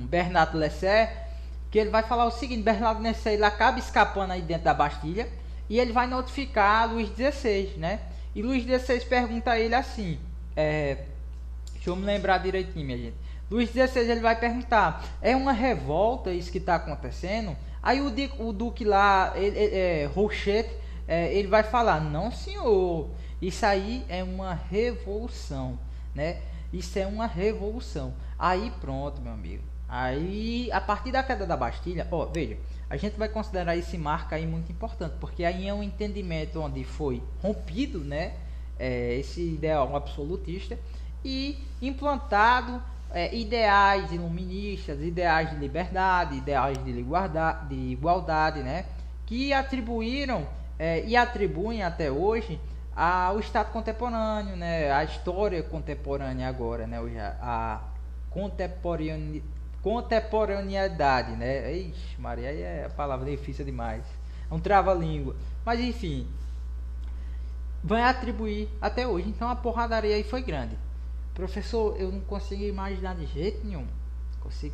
Bernardo Leclerc, que ele vai falar o seguinte: Bernardo Leclerc ele acaba escapando aí dentro da Bastilha e ele vai notificar Luís XVI, né? E Luís XVI pergunta a ele assim, deixa eu me lembrar direitinho, minha gente. Luís XVI ele vai perguntar: é uma revolta isso que está acontecendo? Aí o duque lá, Rochette, ele vai falar: não, senhor, isso aí é uma revolução, né? Isso é uma revolução. Aí pronto, meu amigo. Aí, a partir da queda da Bastilha, veja, a gente vai considerar esse marco aí muito importante, porque aí é um entendimento onde foi rompido, né, esse ideal absolutista e implantado ideais iluministas, ideais de liberdade, ideais de igualdade, né, que atribuíram e atribuem até hoje ao Estado contemporâneo, né, a história contemporânea agora, né, a contemporaneidade, né? Ixi, Maria, aí é a palavra difícil demais. É um trava-língua. Mas enfim, vai atribuir até hoje. Então a porradaria aí foi grande. Professor, eu não consegui imaginar de jeito nenhum.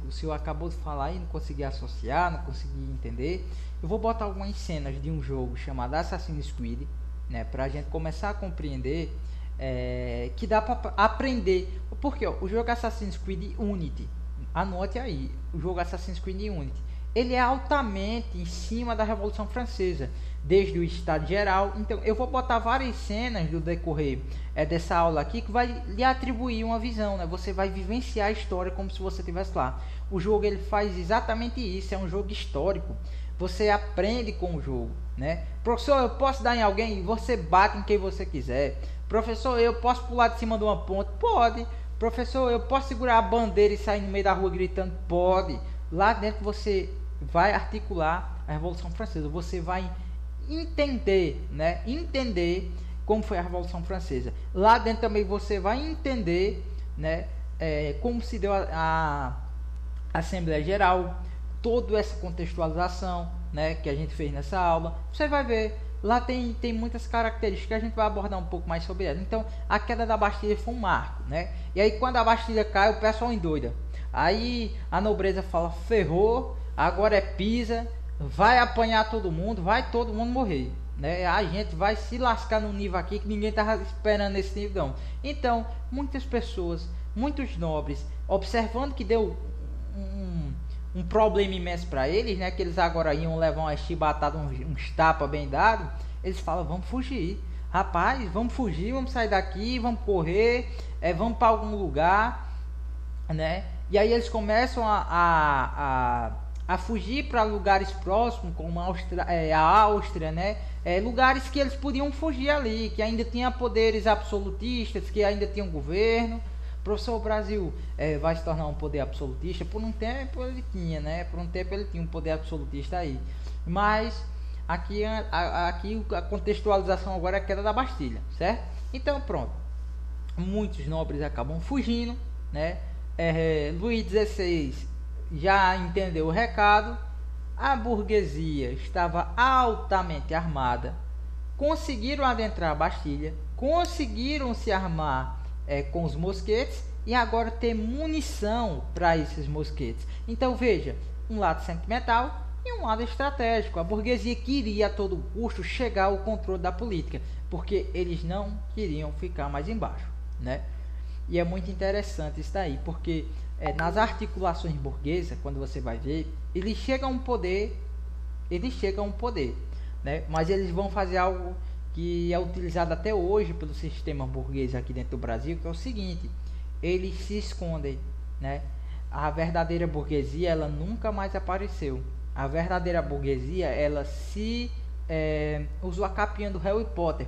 O senhor acabou de falar e não consegui associar, não consegui entender. Eu vou botar algumas cenas de um jogo chamado Assassin's Creed, né? Pra gente começar a compreender que dá para aprender. Porque o jogo Assassin's Creed Unity, anote aí, o jogo Assassin's Creed Unity, ele é altamente em cima da Revolução Francesa, desde o Estado Geral. Então eu vou botar várias cenas do decorrer dessa aula aqui que vai lhe atribuir uma visão, né? Você vai vivenciar a história como se você estivesse lá. O jogo ele faz exatamente isso, é um jogo histórico. Você aprende com o jogo, né? Professor, eu posso dar em alguém? Você bate em quem você quiser. Professor, eu posso pular de cima de uma ponte? Pode. Professor, eu posso segurar a bandeira e sair no meio da rua gritando? Pode. Lá dentro você vai articular a Revolução Francesa. Você vai entender, né? Entender como foi a Revolução Francesa. Lá dentro também você vai entender, né? Como se deu a Assembleia Geral, toda essa contextualização, né? Que a gente fez nessa aula. Você vai ver. Lá tem muitas características que a gente vai abordar um pouco mais sobre ela. Então, a queda da Bastilha foi um marco, né? E aí, quando a Bastilha cai, o pessoal endoida. Aí, a nobreza fala: ferrou, agora é Pisa, vai apanhar todo mundo, vai todo mundo morrer, né? A gente vai se lascar num nível aqui que ninguém estava esperando esse nível, não. Então, muitas pessoas, muitos nobres, observando que deu um problema imenso para eles, né? Que eles agora iam levar uma chibatada, uns tapas bem dados. Eles falam: vamos fugir, rapaz, vamos fugir, vamos sair daqui, vamos correr, vamos para algum lugar, né? E aí eles começam a fugir para lugares próximos, como a Áustria, né? Lugares que eles podiam fugir ali, que ainda tinha poderes absolutistas, que ainda tinha um governo. Professor, o Brasil vai se tornar um poder absolutista? Por um tempo ele tinha, né? Por um tempo ele tinha um poder absolutista aí. Mas aqui a contextualização agora é a queda da Bastilha, certo? Então pronto. Muitos nobres acabam fugindo, né? Luís XVI já entendeu o recado. A burguesia estava altamente armada. Conseguiram adentrar a Bastilha. Conseguiram se armar com os mosquetes e agora ter munição para esses mosquetes. Então veja, um lado sentimental e um lado estratégico. A burguesia queria a todo custo chegar ao controle da política, porque eles não queriam ficar mais embaixo, né? E é muito interessante isso daí, porque nas articulações burguesas, quando você vai ver, eles chegam a um poder, né? Mas eles vão fazer algo que é utilizado até hoje pelo sistema burguês aqui dentro do Brasil, que é o seguinte: eles se escondem, né? A verdadeira burguesia, ela nunca mais apareceu. A verdadeira burguesia, ela se usou a capinha do Harry Potter,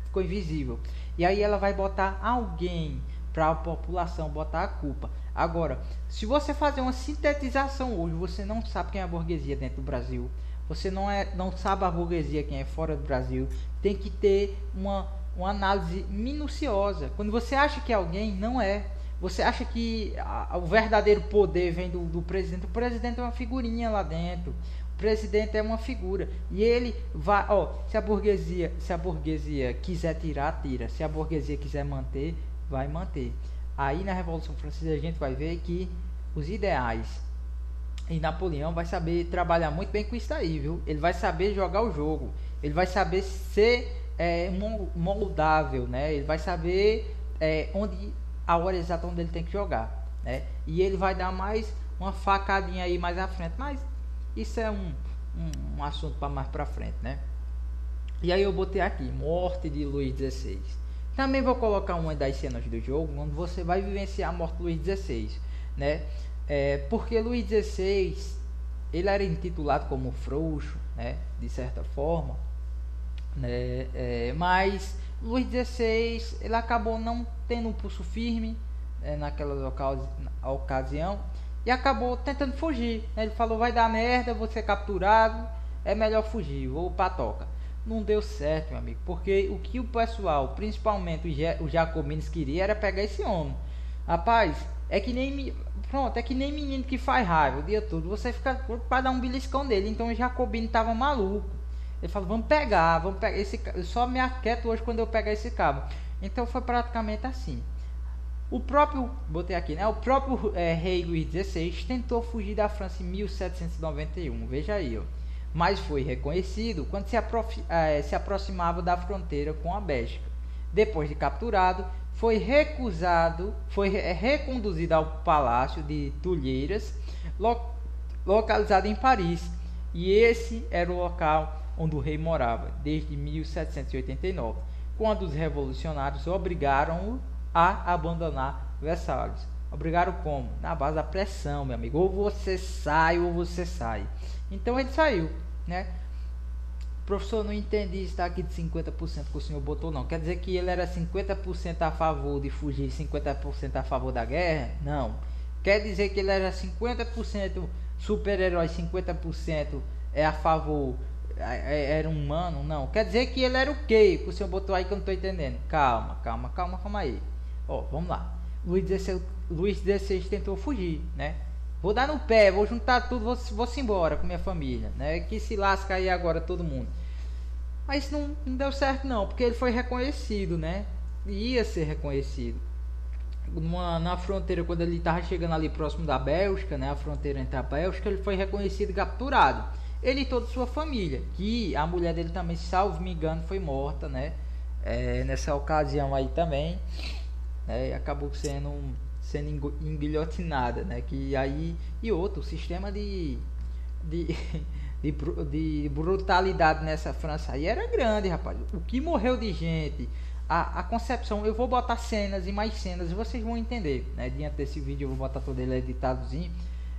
ficou invisível. E aí ela vai botar alguém para a população botar a culpa. Agora, se você fazer uma sintetização hoje, você não sabe quem é a burguesia dentro do Brasil. Você não sabe a burguesia quem é fora do Brasil. Tem que ter uma análise minuciosa. Quando você acha que alguém, não é. Você acha que o verdadeiro poder vem do presidente. O presidente é uma figurinha lá dentro. O presidente é uma figura e ele vai, ó, se a burguesia quiser tirar, tira. Se a burguesia quiser manter, vai manter. Aí na Revolução Francesa a gente vai ver que os ideais, e Napoleão vai saber trabalhar muito bem com isso aí, viu? Ele vai saber jogar o jogo, ele vai saber ser moldável, né? Ele vai saber onde a hora exata onde ele tem que jogar, né? E ele vai dar mais uma facadinha aí mais à frente, mas isso é um assunto para mais para frente, né? E aí eu botei aqui morte de Luís XVI. Também vou colocar uma das cenas do jogo onde você vai vivenciar a morte de Luís XVI, né? Porque Luís XVI ele era intitulado como frouxo, né? De certa forma, né? Mas Luís XVI ele acabou não tendo um pulso firme naquela ocasião e acabou tentando fugir, né? Ele falou: vai dar merda, vou ser capturado, é melhor fugir, vou pra toca. Não deu certo, meu amigo, porque o que o pessoal, principalmente os jacobinos, queria era pegar esse homem. Rapaz, é que nem menino que faz raiva o dia todo, você fica para dar um beliscão dele. Então o jacobino tava maluco. Ele falou: vamos pegar esse, eu só me aquieto hoje quando eu pegar esse cabo. Então foi praticamente assim. O próprio rei Luís XVI tentou fugir da França em 1791, veja aí, ó. Mas foi reconhecido quando se aproximava da fronteira com a Bélgica. Depois de capturado, foi reconduzido ao Palácio de Tulheiras, localizado em Paris. E esse era o local onde o rei morava desde 1789, quando os revolucionários obrigaram-o a abandonar Versalhes. Obrigaram como? Na base da pressão, meu amigo. Ou você sai ou você sai. Então ele saiu, né? Professor, não entendi isso aqui de 50% que o senhor botou, não. Quer dizer que ele era 50% a favor de fugir, 50% a favor da guerra? Não. Quer dizer que ele era 50% super-herói, 50% a favor, era humano? Não. Quer dizer que ele era o quê? Que o senhor botou aí que eu não estou entendendo. Calma aí. Ó, vamos lá. Luís XVI tentou fugir, né? Vou dar no pé, vou juntar tudo, vou-se embora com minha família, né? Que se lasca aí agora todo mundo. Mas não deu certo não, porque ele foi reconhecido, né? Ia ser reconhecido. Na fronteira, quando ele estava chegando ali próximo da Bélgica, né? A fronteira entre a Bélgica, ele foi reconhecido e capturado. Ele e toda a sua família, que a mulher dele também, salvo me engano, foi morta, né? Nessa ocasião aí também, né? E acabou sendo enguilhotinada, né? Que aí e outro sistema de brutalidade nessa França aí era grande, rapaz. O que morreu de gente, a concepção, eu vou botar cenas e mais cenas e vocês vão entender, né? Diante desse vídeo eu vou botar todo ele editadozinho.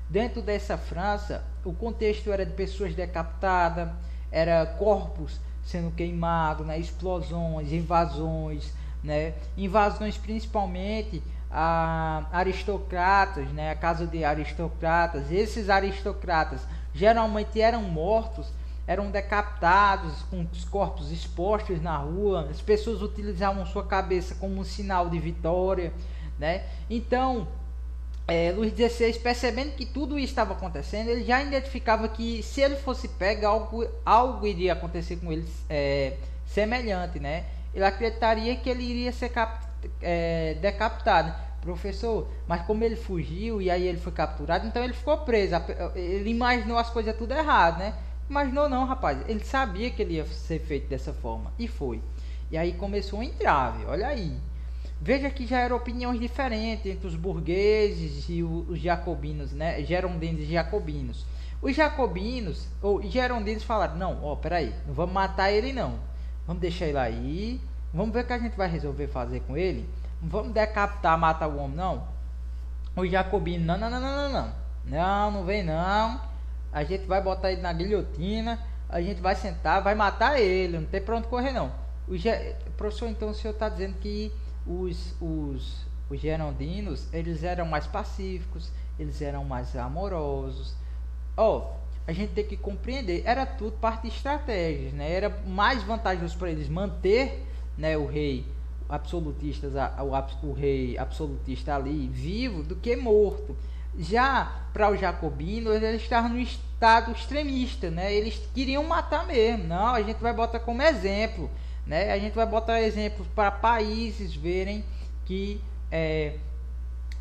Dentro dessa França, o contexto era de pessoas decapitadas, era corpos sendo queimados, né? Explosões, invasões, né? Invasões principalmente a aristocratas, né? A casa de aristocratas. Esses aristocratas geralmente eram mortos, eram decapitados, com os corpos expostos na rua. As pessoas utilizavam sua cabeça como um sinal de vitória, né? Então Luís XVI, percebendo que tudo isso estava acontecendo, ele já identificava que se ele fosse pego, algo iria acontecer com ele semelhante, né? Ele acreditaria que ele iria ser decapitado. Professor, mas como ele fugiu e aí ele foi capturado, então ele ficou preso. Ele imaginou as coisas tudo errado, né? Imaginou não, rapaz. Ele sabia que ele ia ser feito dessa forma e foi. E aí começou um entrave, olha aí. Veja que já eram opiniões diferentes entre os burgueses e os jacobinos, né? Girondinos e jacobinos. Os jacobinos ou girondinos falaram: não, ó, peraí, não vamos matar ele não. Vamos deixar ele aí. Vamos ver o que a gente vai resolver fazer com ele. Não vamos decapitar, matar o homem, não. Os jacobinos: não vem não. A gente vai botar ele na guilhotina. A gente vai sentar, vai matar ele. Não tem pra onde correr não. Professor, então o senhor está dizendo que os girondinos, eles eram mais pacíficos, eles eram mais amorosos. A gente tem que compreender, era tudo parte de estratégias, né? Era mais vantajoso para eles manter, né, o rei absolutista ali vivo do que morto. Já para os jacobinos, eles estavam no estado extremista, né? Eles queriam matar mesmo. Não, a gente vai botar como exemplo, né? A gente vai botar exemplos para países verem que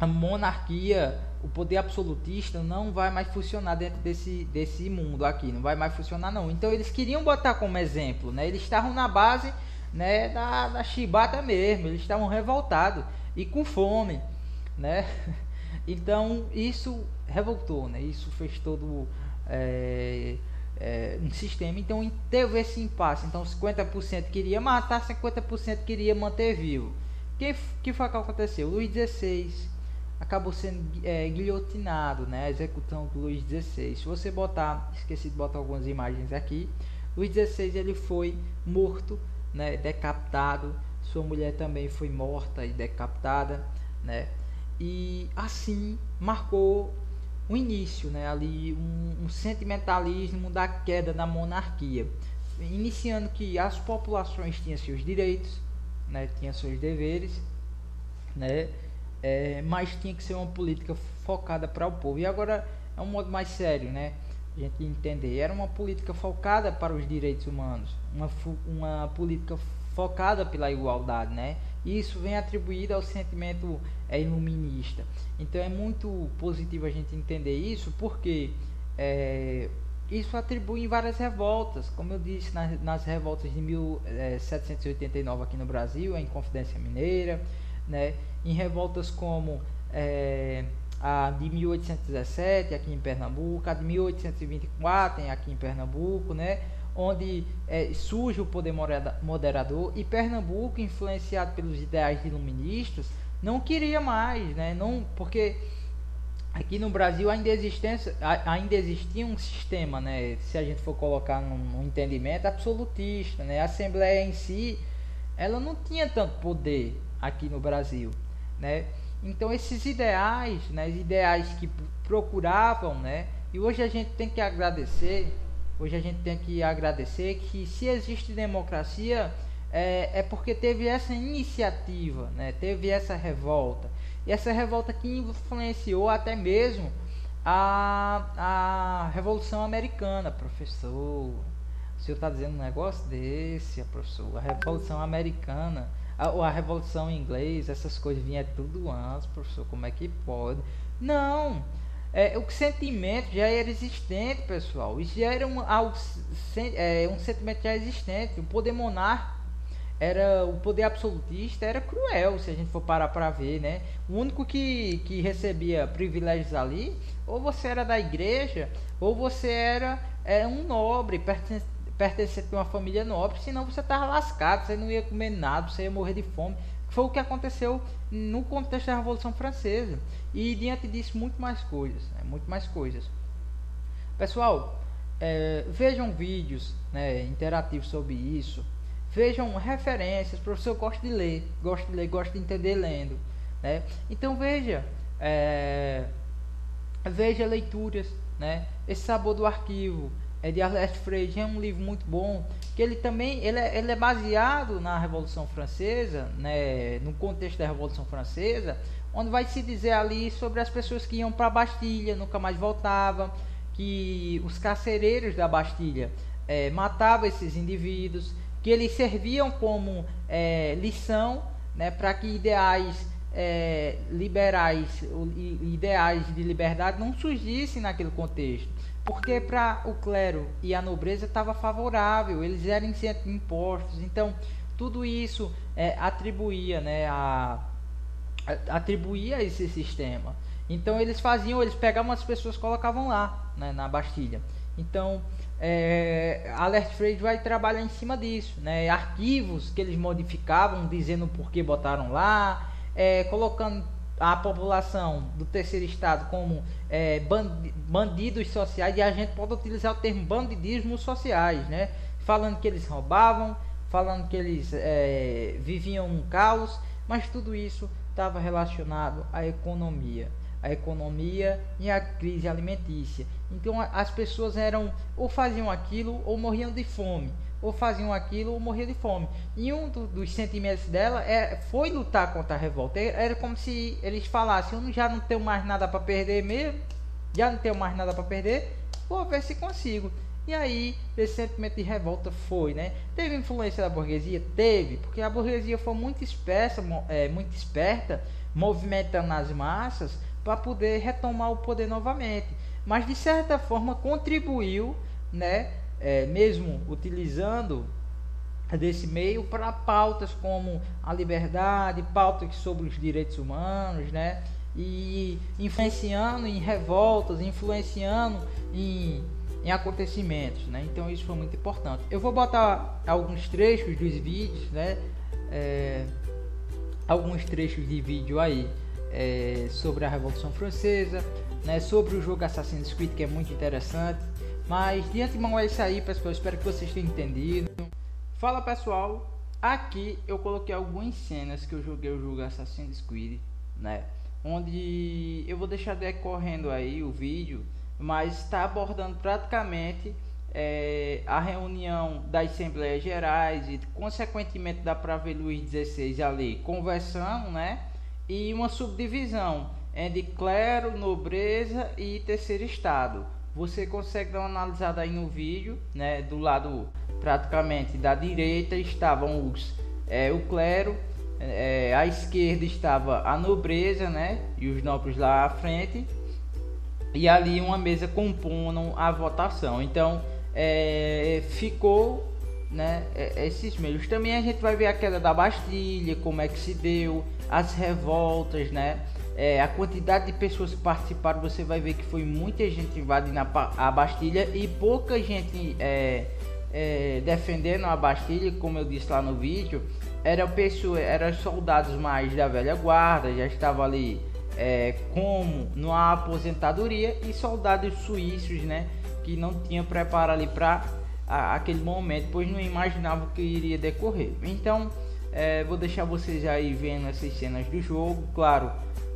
a monarquia, o poder absolutista não vai mais funcionar dentro desse mundo aqui, não vai mais funcionar não. Então eles queriam botar como exemplo, né? Eles estavam na base, né, da chibata mesmo, eles estavam revoltados e com fome, né? Então isso revoltou, né? Isso fez todo um sistema. Então teve esse impasse. Então 50% queria matar, 50% queria manter vivo. Que foi que aconteceu? Luís XVI acabou sendo guilhotinado, né? A execução do Luís XVI. Se você botar, esqueci de botar algumas imagens aqui, Luís XVI ele foi morto, né? Decapitado. Sua mulher também foi morta e decapitada, né? E assim marcou o início, né? Ali um sentimentalismo da queda da monarquia, iniciando que as populações tinham seus direitos, né? Tinham seus deveres, né? Mas tinha que ser uma política focada para o povo. E agora é um modo mais sério, né? A gente entender. Era uma política focada para os direitos humanos, uma política focada pela igualdade, né? E isso vem atribuído ao sentimento iluminista. Então é muito positivo a gente entender isso, porque isso atribui em várias revoltas, como eu disse, nas revoltas de 1789 aqui no Brasil, a Inconfidência Mineira, né? Em revoltas como a de 1817 aqui em Pernambuco, a de 1824 aqui em Pernambuco, né? Onde surge o poder moderador, e Pernambuco, influenciado pelos ideais iluministas, não queria mais, né? Não, porque aqui no Brasil ainda existia um sistema, né? Se a gente for colocar num entendimento absolutista, né? A Assembleia em si, ela não tinha tanto poder aqui no Brasil, né? Então esses ideais, né? Os ideais que procuravam, né? E hoje a gente tem que agradecer. Hoje a gente tem que agradecer que, se existe democracia, é porque teve essa iniciativa, né? Teve essa revolta. E essa revolta que influenciou até mesmo a Revolução Americana. Professor, o senhor está dizendo um negócio desse, professor? A Revolução Americana, a Revolução Inglesa, essas coisas vinham tudo antes, professor. Como é que pode? Não! O sentimento já era existente, pessoal. Isso já era um sentimento já existente. O poder monárquico, o poder absolutista era cruel, se a gente for parar para ver, né? O único que recebia privilégios ali, ou você era da igreja, ou você era um nobre, pertencente a uma família nobre, senão você estava lascado, você não ia comer nada, você ia morrer de fome. Foi o que aconteceu no contexto da Revolução Francesa. E diante disso, muito mais coisas, né? Muito mais coisas. Pessoal, vejam vídeos, né, interativos sobre isso. Vejam referências. O professor gosta de ler, gosta de entender lendo, né? Então veja leituras, né? Esse Sabor do Arquivo de Alert Freire é um livro muito bom, que ele também ele é baseado na Revolução Francesa, né, no contexto da Revolução Francesa, onde vai se dizer ali sobre as pessoas que iam para a Bastilha, nunca mais voltavam, que os carcereiros da Bastilha matavam esses indivíduos, que eles serviam como lição, né, para que ideais liberais, ideais de liberdade não surgissem naquele contexto, porque para o clero e a nobreza estava favorável, eles eram isentos de impostos. Então tudo isso atribuía, né, atribuía a esse sistema. Então eles pegavam as pessoas, colocavam lá, né, na Bastilha. Então Alert Freire vai trabalhar em cima disso, né? Arquivos que eles modificavam, dizendo por que botaram lá, colocando a população do terceiro estado como bandidos sociais, e a gente pode utilizar o termo bandidismo sociais, né? Falando que eles roubavam, falando que eles viviam um caos, mas tudo isso estava relacionado à economia e à crise alimentícia. Então as pessoas ou faziam aquilo ou morriam de fome, ou faziam aquilo ou morriam de fome. E um dos sentimentos dela foi lutar contra a revolta. Era como se eles falassem: eu já não tenho mais nada para perder mesmo, já não tenho mais nada para perder, vou ver se consigo. E aí, esse sentimento de revolta foi, né? Teve influência da burguesia? Teve, porque a burguesia foi muito esperta, movimentando as massas para poder retomar o poder novamente. Mas de certa forma contribuiu, né? Mesmo utilizando desse meio para pautas como a liberdade, pautas sobre os direitos humanos, né? E influenciando em revoltas, influenciando em acontecimentos, né? Então isso foi muito importante. Eu vou botar alguns trechos dos vídeos, né? Alguns trechos de vídeo aí sobre a Revolução Francesa, né? Sobre o jogo Assassin's Creed, que é muito interessante. Mas de antemão é isso aí, pessoal. Espero que vocês tenham entendido. Fala, pessoal. Aqui eu coloquei algumas cenas que eu joguei o jogo Assassin's Creed, né? Onde eu vou deixar decorrendo aí o vídeo, mas está abordando praticamente a reunião das Assembleias Gerais e consequentemente dá para ver Luís XVI ali conversando, né? E uma subdivisão de clero, nobreza e terceiro estado. Você consegue dar uma analisada aí no vídeo, né? Do lado praticamente da direita estavam o clero, à esquerda estava a nobreza, né? E os nobres lá à frente, e ali uma mesa compondo a votação. Então ficou, né, esses meios. Também a gente vai ver a queda da Bastilha, como é que se deu, as revoltas, né? A quantidade de pessoas que participaram, você vai ver que foi muita gente invadindo a Bastilha e pouca gente defendendo a Bastilha, como eu disse lá no vídeo. Eram soldados mais da velha guarda, já estavam ali como numa aposentadoria, e soldados suíços, né, que não tinham preparo ali para aquele momento, pois não imaginavam que iria decorrer. Então vou deixar vocês aí vendo essas cenas do jogo. Claro,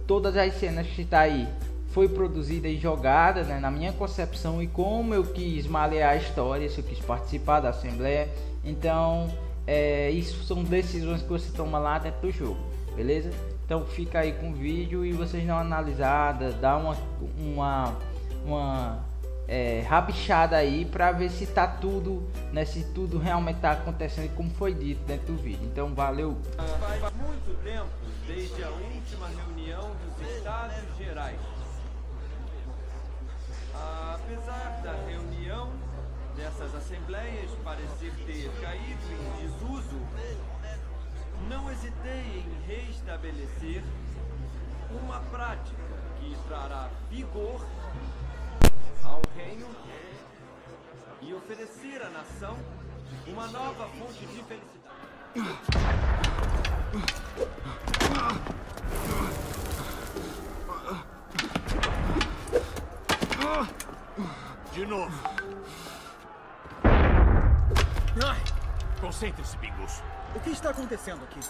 todas as cenas que está aí foi produzida e jogada, né, na minha concepção, e como eu quis malear a história, se eu quis participar da Assembleia. Então isso são decisões que você toma lá dentro do jogo, beleza? Então fica aí com o vídeo e vocês dão uma analisada, dá uma rabichada aí para ver se tá tudo, né, se tudo realmente tá acontecendo como foi dito dentro do vídeo. Então valeu. Faz muito tempo desde a última reunião dos Estados Gerais. Apesar da reunião dessas assembleias parecer ter caído em desuso, não hesitei em restabelecer uma prática que trará vigor ao reino e oferecer à nação uma nova fonte de felicidade. De novo. Ai, Concentre-se, pinguço. o que está acontecendo aqui?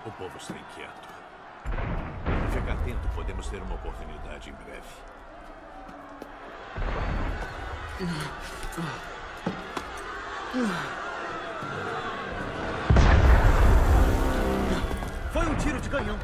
O povo está inquieto. Fica atento, podemos ter uma oportunidade em breve. Foi um tiro de canhão.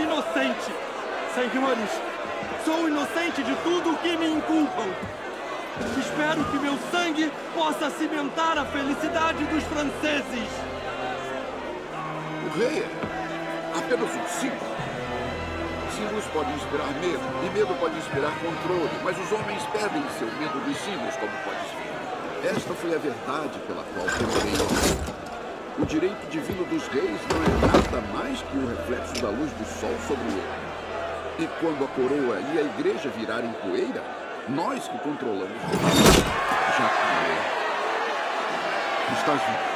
inocente. Senhores, sou inocente de tudo o que me inculpam. Espero que meu sangue possa cimentar a felicidade dos franceses. O rei é apenas um símbolo. Símbolos podem inspirar medo, e medo pode inspirar controle, mas os homens perdem seu medo dos símbolos, como podes ver. Esta foi a verdade pela qual temerei. O direito divino dos reis não é nada mais que o reflexo da luz do sol sobre ele. E quando a coroa e a igreja virarem poeira, nós que controlamos já que estás vivo.